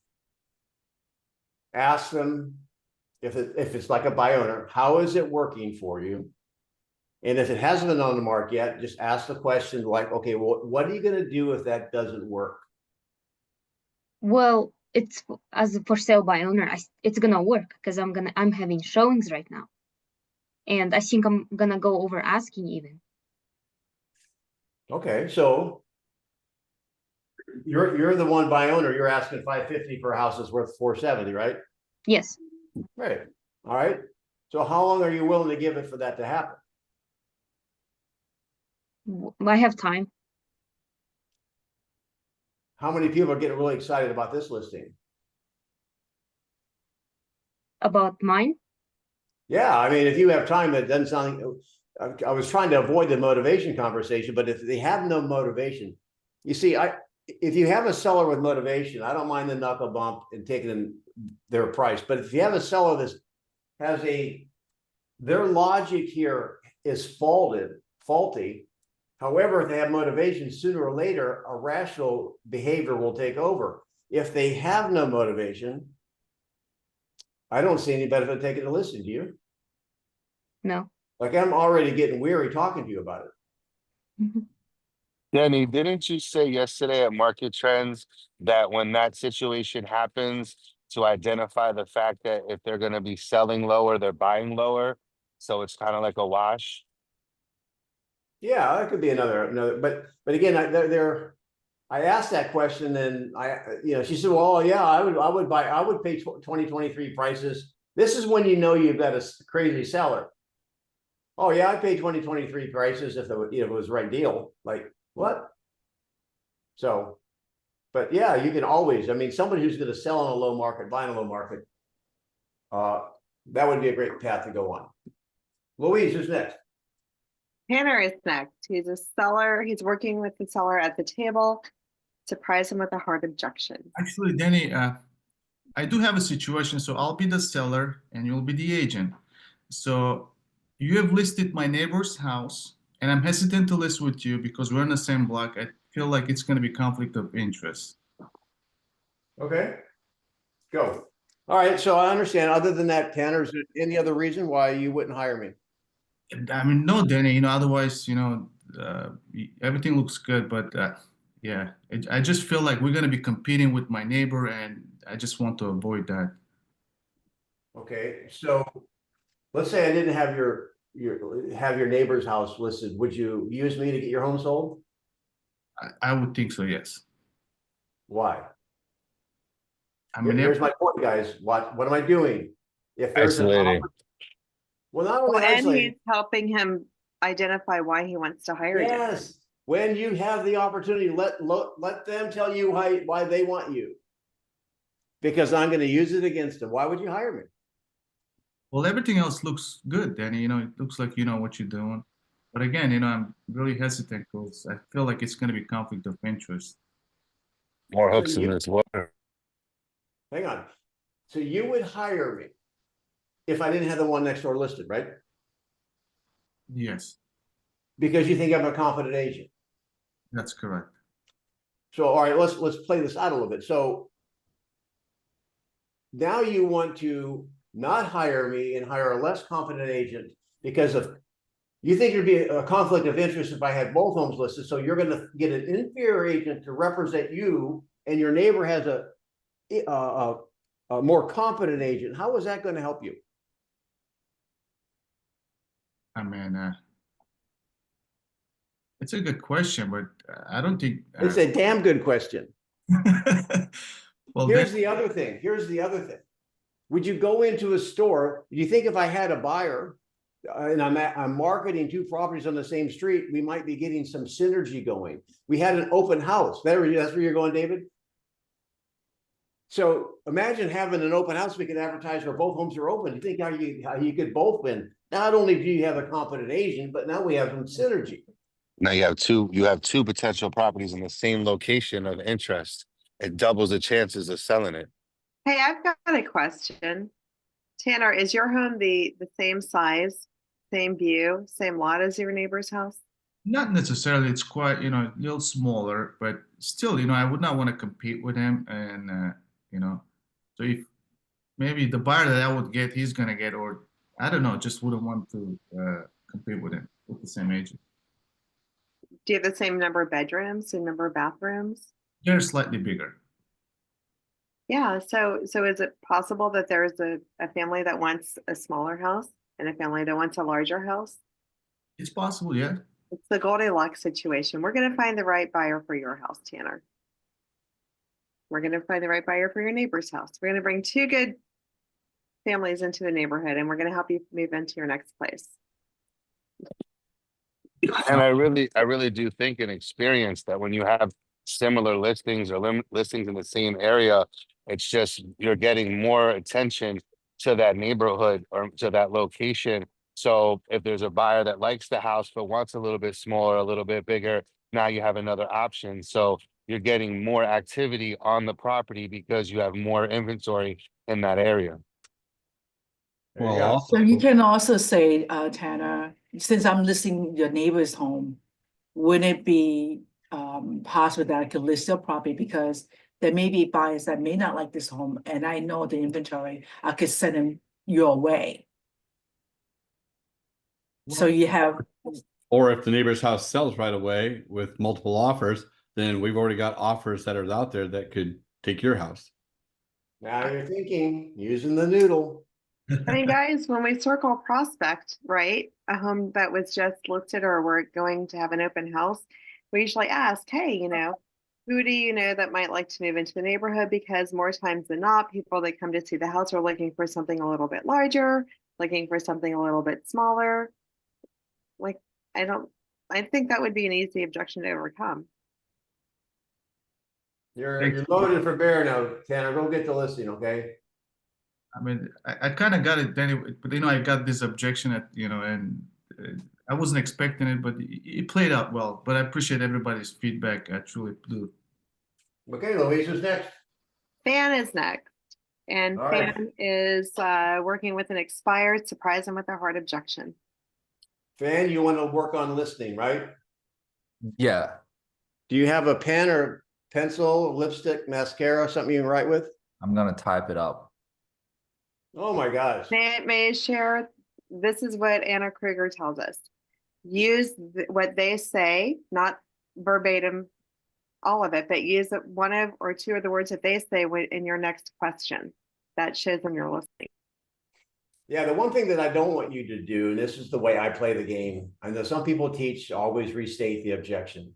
ask them if it's like a buy owner, how is it working for you? And if it hasn't been on the market yet, just ask the question like, okay, well, what are you going to do if that doesn't work? Well, it's as a for sale by owner, it's gonna work because I'm having showings right now. And I think I'm gonna go over asking even. Okay, so you're the one buy owner, you're asking 550 for a house that's worth 470, right? Yes. Right. All right. So how long are you willing to give it for that to happen? I have time. How many people are getting really excited about this listing? about mine? Yeah, I mean, if you have time, it doesn't sound, I was trying to avoid the motivation conversation, but if they have no motivation, you see, if you have a seller with motivation, I don't mind the knuckle bump and taking them their price, but if you have a seller that has their logic here is faulty. However, if they have motivation, sooner or later, a rational behavior will take over. If they have no motivation, I don't see any benefit taking a listen, do you? No. Like, I'm already getting weary talking to you about it. Mhm. Denny, didn't you say yesterday at Market Trends that when that situation happens, to identify the fact that if they're gonna be selling lower, they're buying lower? So it's kind of like a wash? Yeah, that could be another, but again, I asked that question and she said, well, yeah, I would pay 2023 prices. This is when you know you've got a crazy seller. Oh yeah, I pay 2023 prices if it was the right deal. Like, what? So, but yeah, you can always, I mean, somebody who's gonna sell on a low market, buy on a low market. That would be a great path to go on. Louise, who's next? Tanner is next. He's a seller. He's working with the seller at the table. Surprise him with a hard objection. Actually, Denny, I do have a situation, so I'll be the seller and you'll be the agent. So you have listed my neighbor's house, and I'm hesitant to list with you because we're in the same block. I feel like it's going to be conflict of interest. Okay. Go. All right, so I understand. Other than that, Tanner, is there any other reason why you wouldn't hire me? I mean, no, Denny, otherwise, everything looks good, but yeah, I just feel like we're going to be competing with my neighbor, and I just want to avoid that. Okay, so let's say I didn't have your neighbor's house listed. Would you use me to get your home sold? I would think so, yes. Why? I mean, Here's my point, guys. What am I doing? If there's an Isolating. offer, well, not only And isolating, he's helping him identify why he wants to hire you. yes. When you have the opportunity, let them tell you why they want you. Because I'm going to use it against them. Why would you hire me? Well, everything else looks good, Danny. It looks like you know what you're doing. But again, I'm really hesitant because I feel like it's going to be conflict of interest. More So hooks in you- this water. Hang on. So you would hire me if I didn't have the one next door listed, right? Yes, Because you think I'm a confident agent. that's correct. So, all right, let's play this out a little bit. So now you want to not hire me and hire a less confident agent because of you think there'd be a conflict of interest if I had both homes listed. So you're going to get an inferior agent to represent you, and your neighbor has a more competent agent. How is that going to help you? I mean, it's a good question, but I don't think. It's a damn good question. Well, Here's the other thing. Would you go into a store? Do you think if I had a buyer and I'm marketing two properties on the same street, we might be getting some synergy going? We had an open house. That's where you're going, David? So imagine having an open house. We could advertise where both homes are open. You think how you could both win? Not only do you have a competent agent, but now we have some synergy. Now you have two potential properties in the same location of interest. It doubles the chances of selling it. Hey, I've got a question. Tanner, is your home the same size, same view, same lot as your neighbor's house? Not necessarily. It's quite, a little smaller, but still, I would not want to compete with him. And, so if maybe the buyer that I would get, he's going to get, or I don't know, just wouldn't want to compete with him with the same agent. Do you have the same number of bedrooms, same number of bathrooms? They're slightly bigger. Yeah, so is it possible that there's a family that wants a smaller house and a family that wants a larger house? It's possible, yeah. It's the Goldilocks situation. We're going to find the right buyer for your house, Tanner. We're going to find the right buyer for your neighbor's house. We're going to bring two good families into the neighborhood, and we're going to help you move into your next place. And I really do think and experience that when you have similar listings or listings in the same area, it's just you're getting more attention to that neighborhood or to that location. So if there's a buyer that likes the house but wants a little bit smaller, a little bit bigger, now you have another option. So you're getting more activity on the property because you have more inventory in that area. There you Well, go. also, So you can also say, Tanner, since I'm listing your neighbor's home, wouldn't it be possible that I could list your property because there may be buyers that may not like this home and I know the inventory, I could send them your way. So you have, or if the neighbor's house sells right away with multiple offers, then we've already got offers that are out there that could take your house. Now you're thinking, using the noodle. I mean, guys, when we circle prospect, right, a home that was just listed or we're going to have an open house, we usually ask, hey, you know, who do you know that might like to move into the neighborhood? Because more times than not, people that come to see the house are looking for something a little bit larger, looking for something a little bit smaller. Like, I think that would be an easy objection to overcome. You're loaded for bear now, Tanner. Go get the listing, okay? I mean, I kind of got it, Danny, but I got this objection at, and I wasn't expecting it, but it played out well. But I appreciate everybody's feedback. I truly do. Okay, Louise, who's next? Fan is next. And All right. Fan is working with an expired, surprise him with a hard objection. Fan, you want to work on listing, right? Yeah, Do you have a pen or pencil, lipstick, mascara, something you can write with? I'm gonna type it up. Oh my gosh. May I share? This is what Anna Kruger tells us. Use what they say, not verbatim, all of it, but use one of or two of the words that they say in your next question. That shows them you're listening. Yeah, the one thing that I don't want you to do, and this is the way I play the game, I know some people teach always restate the objection.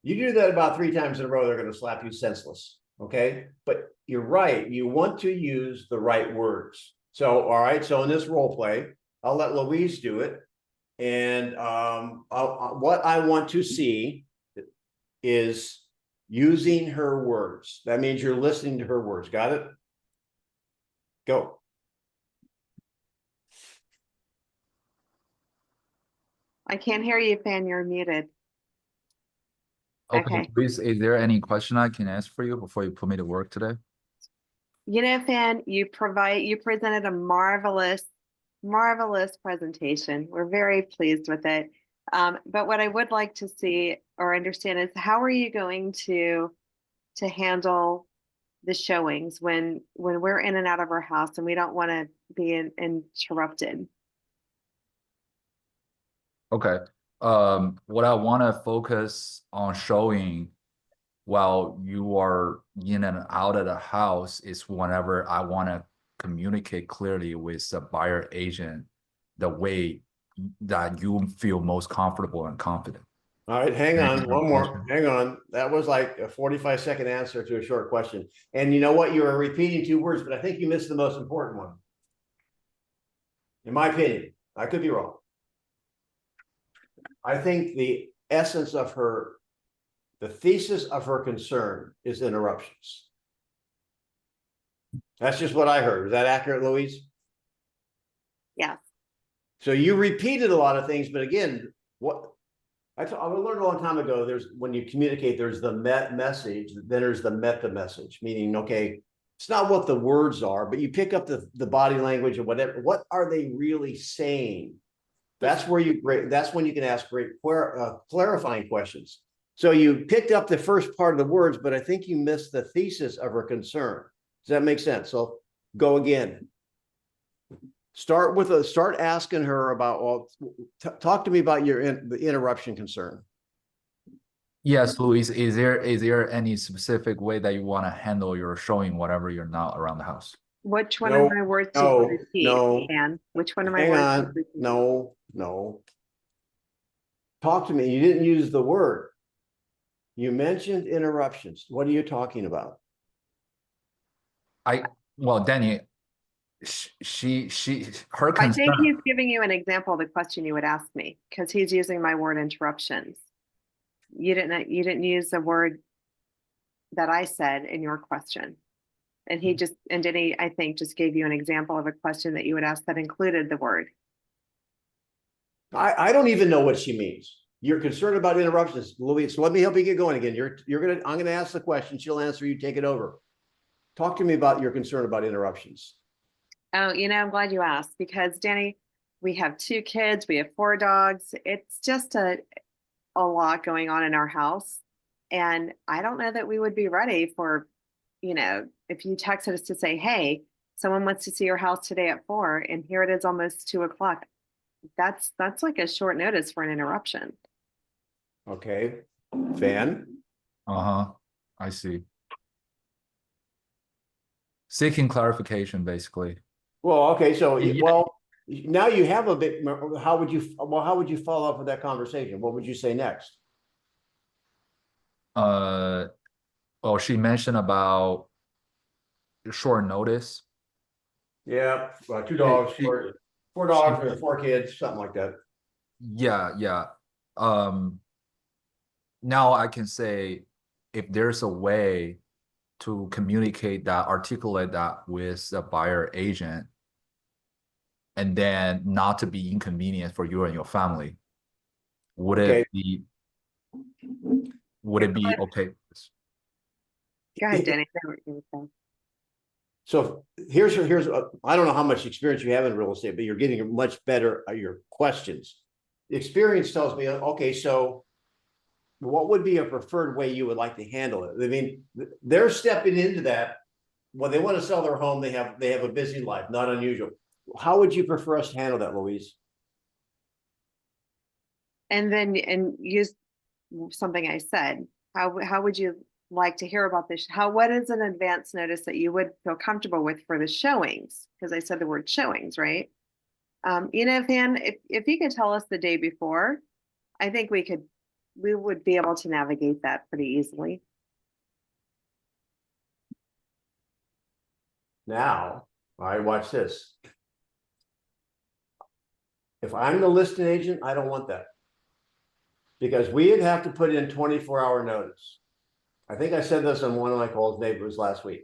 You do that about 3 times in a row, they're going to slap you senseless. Okay, but you're right. You want to use the right words. So, all right. So in this role play, I'll let Louise do it. And what I want to see is using her words. That means you're listening to her words. Got it? Go. I can't hear you, Fan. You're muted. Okay, Okay. Luis, is there any question I can ask for you before you put me to work today? You know, Fan, you presented a marvelous presentation. We're very pleased with it. But what I would like to see or understand is how are you going to handle the showings when we're in and out of our house and we don't want to be interrupted? Okay. What I want to focus on showing while you are in and out of the house is whenever I want to communicate clearly with the buyer agent the way that you feel most comfortable and confident. All right, hang on, Any one more, question? hang on. That was like a 45-second answer to a short question. And you know what? You were repeating 2 words, but I think you missed the most important one. In my opinion, I could be wrong. I think the essence of the thesis of her concern is interruptions. That's just what I heard. Is that accurate, Louise? Yes. So you repeated a lot of things, but again, what I learned a long time ago, when you communicate, there's the message, then there's the meta message, meaning, okay, it's not what the words are, but you pick up the body language or whatever. What are they really saying? That's when you can ask great clarifying questions. So you picked up the first part of the words, but I think you missed the thesis of her concern. Does that make sense? So go again. Start asking her about, well, talk to me about the interruption concern. Yes, Luis, is there any specific way that you want to handle your showing whatever you're not around the house? Which one No, of my words did no, you repeat, no. Anne? Which one of my Hang words? on. did you repeat? No. Talk to me. You didn't use the word. You mentioned interruptions. What are you talking about? Well, Denny, her I think concern. he's giving you an example of the question you would ask me because he's using my word interruptions. You didn't use the word that I said in your question. And he just, and Denny, I think, just gave you an example of a question that you would ask that included the word. I don't even know what she means. You're concerned about interruptions, Louise. So let me help you get going again. I'm gonna ask the question. She'll answer. You take it over. Talk to me about your concern about interruptions. Oh, I'm glad you asked because Danny, we have 2 kids, we have 4 dogs. It's just a lot going on in our house. And I don't know that we would be ready for, if you texted us to say, hey, someone wants to see your house today at 4, and here it is almost 2:00. That's like a short notice for an interruption. Okay, Fan. Uh-huh. I see. Seeking clarification, basically. Well, okay, so Yeah. well, now you have a bit. How would you follow up with that conversation? What would you say next? Well, she mentioned about short notice. Yeah, 2 dogs, She- 4 dogs, or 4 kids, something like that. Yeah. Now I can say if there's a way to communicate that, articulate that with the buyer agent, and then not to be inconvenient for you and your family, would Okay. it be okay? Go ahead, Denny. Say what you would say. So here's I don't know how much experience you have in real estate, but you're getting much better at your questions. The experience tells me, okay, so what would be a preferred way you would like to handle it? I mean, they're stepping into that. When they want to sell their home, they have a busy life, not unusual. How would you prefer us to handle that, Louise? And use something I said. How would you like to hear about this? What is an advance notice that you would feel comfortable with for the showings? Because I said the word showings, right? Fan, if you could tell us the day before, I think we would be able to navigate that pretty easily. Now, all right, watch this. If I'm the listing agent, I don't want that. Because we'd have to put in 24-hour notice. I think I said this on one of my calls, neighbors, last week.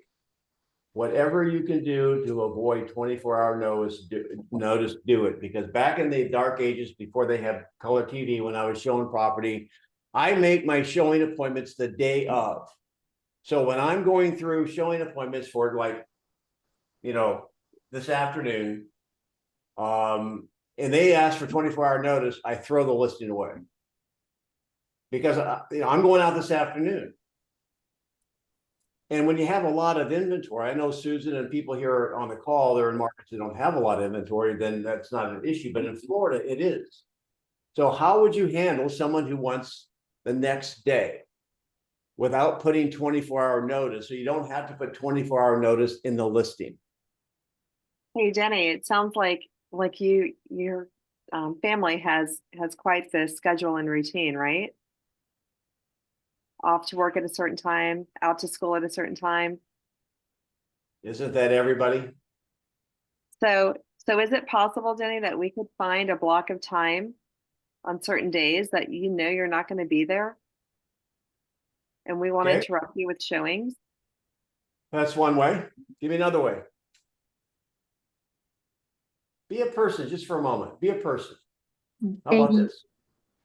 Whatever you can do to avoid 24-hour notice, do it. Because back in the dark ages, before they had color TV, when I was showing property, I make my showing appointments the day of. So when I'm going through showing appointments for this afternoon, and they ask for 24-hour notice, I throw the listing away. Because I'm going out this afternoon. And when you have a lot of inventory, I know Susan and people here on the call, they're in markets that don't have a lot of inventory, then that's not an issue. But in Florida, it is. So how would you handle someone who wants the next day without putting 24-hour notice? So you don't have to put 24-hour notice in the listing. Hey, Denny, it sounds like your family has quite the schedule and routine, right? Off to work at a certain time, out to school at a certain time. Isn't that everybody? So is it possible, Denny, that we could find a block of time on certain days that you're not going to be there? And we want to Okay. interrupt you with showings? That's one way. Give me another way. Be a person just for a moment. Be a person. How about Danny, this?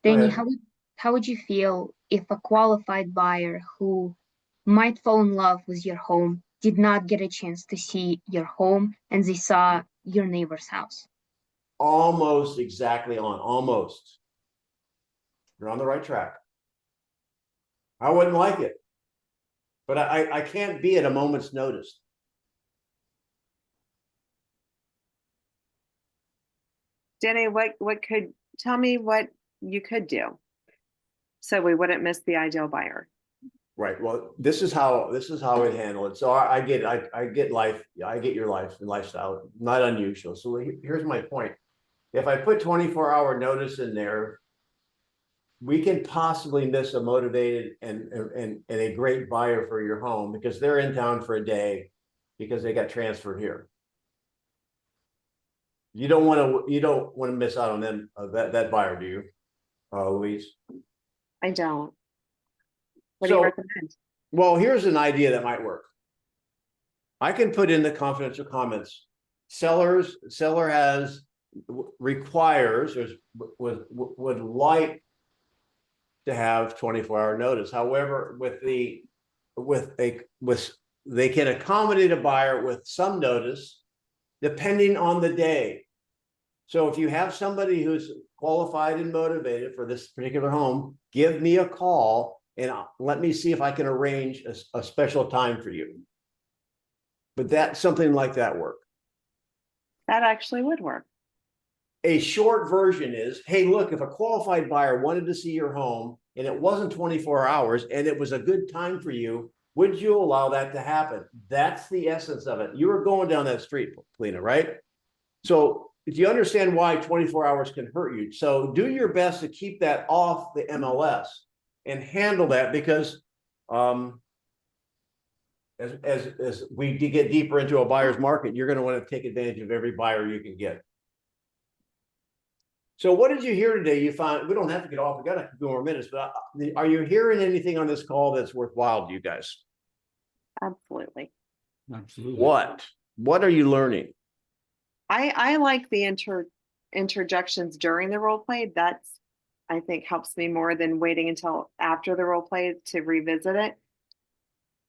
Go Danny, ahead. how would you feel if a qualified buyer who might fall in love with your home did not get a chance to see your home and they saw your neighbor's house? Almost exactly on. Almost. You're on the right track. I wouldn't like it. But I can't be at a moment's notice. Denny, tell me what you could do so we wouldn't miss the ideal buyer. Right. Well, this is how it handled. So I get life. I get your life and lifestyle. Not unusual. So here's my point. If I put 24-hour notice in there, we can possibly miss a motivated and a great buyer for your home because they're in town for a day because they got transferred here. You don't want to miss out on them, that buyer, do you, Louise? I don't. What do you recommend? Well, here's an idea that might work. I can put in the confidential comments. Seller requires, would like to have 24-hour notice. However, they can accommodate a buyer with some notice depending on the day. So if you have somebody who's qualified and motivated for this particular home, give me a call and let me see if I can arrange a special time for you. But that something like that work. That actually would work. A short version is, hey, look, if a qualified buyer wanted to see your home and it wasn't 24 hours and it was a good time for you, would you allow that to happen? That's the essence of it. You were going down that street, Polina, right? So do you understand why 24 hours can hurt you? So do your best to keep that off the MLS and handle that, because as we get deeper into a buyer's market, you're going to want to take advantage of every buyer you can get. So what did you hear today? You found, we don't have to get off, we got a few more minutes, but are you hearing anything on this call that's worthwhile to you guys? Absolutely. Absolutely. What are you learning? I like the interjections during the role play. That's, I think, helps me more than waiting until after the role play to revisit it.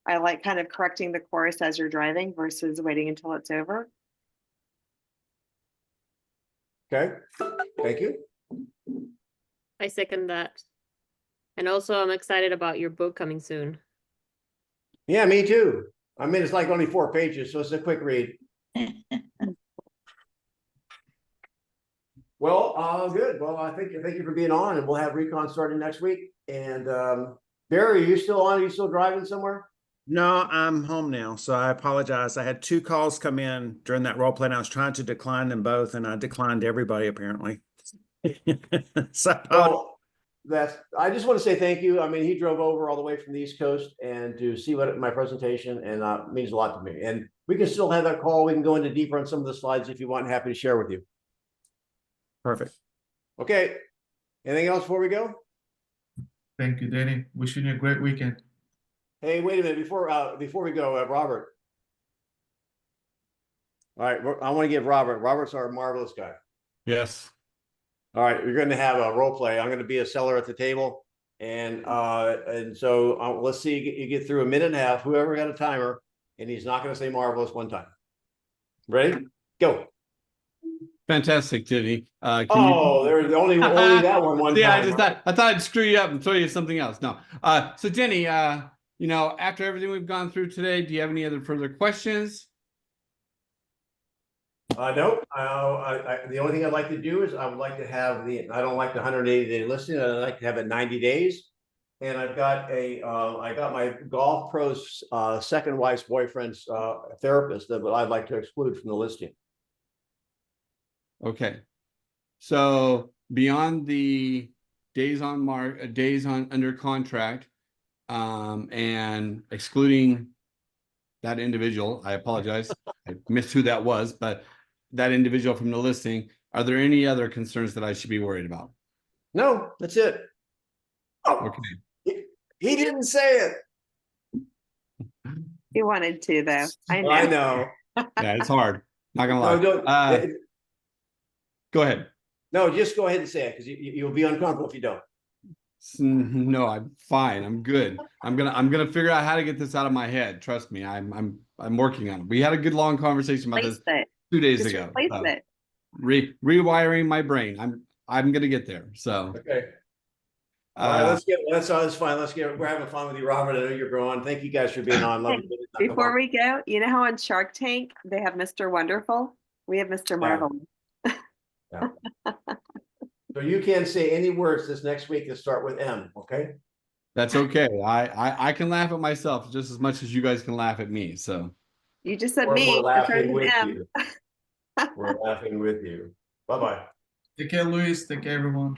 I like kind of correcting the course as you're driving versus waiting until it's over. Okay, thank you. I second that. And also, I'm excited about your book coming soon. Yeah, me too. I mean, it's like only 4 pages, so it's a quick read. Well, good. Well, thank you for being on, and we'll have recon starting next week. And Barry, are you still on? Are you still driving somewhere? No, I'm home now, so I apologize. I had 2 calls come in during that role play, and I was trying to decline them both, and I declined everybody apparently. So Well, I just want to say thank you. I mean, he drove over all the way from the East Coast and to see my presentation, and means a lot to me. And we can still have that call. We can go into deeper on some of the slides if you want. Happy to share with you. perfect. Okay. Anything else before we go? Thank you, Denny. Wishing you a great weekend. Hey, wait a minute before we go, Robert. All right, I want to give Robert's our marvelous guy. Yes. All right, we're going to have a role play. I'm going to be a seller at the table, and so let's see. You get through a minute and a half. Whoever got a timer, and he's not going to say marvelous one time. Ready? Go. Fantastic, Denny. There's only that one Yeah, time. I thought I'd screw you up and throw you something else. No. So Denny, you know, after everything we've gone through today, do you have any other further questions? No. The only thing I'd like to do is I would like to have I don't like the 180-day listing. I'd like to have it 90 days. And I've got I got my golf pro's second wife's boyfriend's therapist that I'd like to exclude from the listing. Okay. So beyond the days on under contract, and excluding that individual, I apologize. I missed who that was, but that individual from the listing, are there any other concerns that I should be worried about? No, that's it. Oh, okay. He didn't say it. He wanted to, though. I know. I know. Yeah, it's hard. Not gonna lie. No, go ahead. No, just go ahead and say it, because you'll be uncomfortable if you don't. No, I'm fine. I'm good. I'm gonna figure out how to get this out of my head. Trust me. I'm working on it. We had a good long conversation about this 2 days ago. Rewiring my brain. I'm gonna get there. So okay. All right, that's fine. We're having fun with you, Robert. I know you're growing. Thank you guys for being on. Love you. Before we go, you know how on Shark Tank they have Mr. Wonderful? We have Mr. Marvel. Yeah. So you can't say any words this next week that start with M, okay? That's okay. I can laugh at myself just as much as you guys can laugh at me. So you just said we're me. laughing with you. We're laughing with you. Bye-bye. Take care, Luis. Take care, everyone.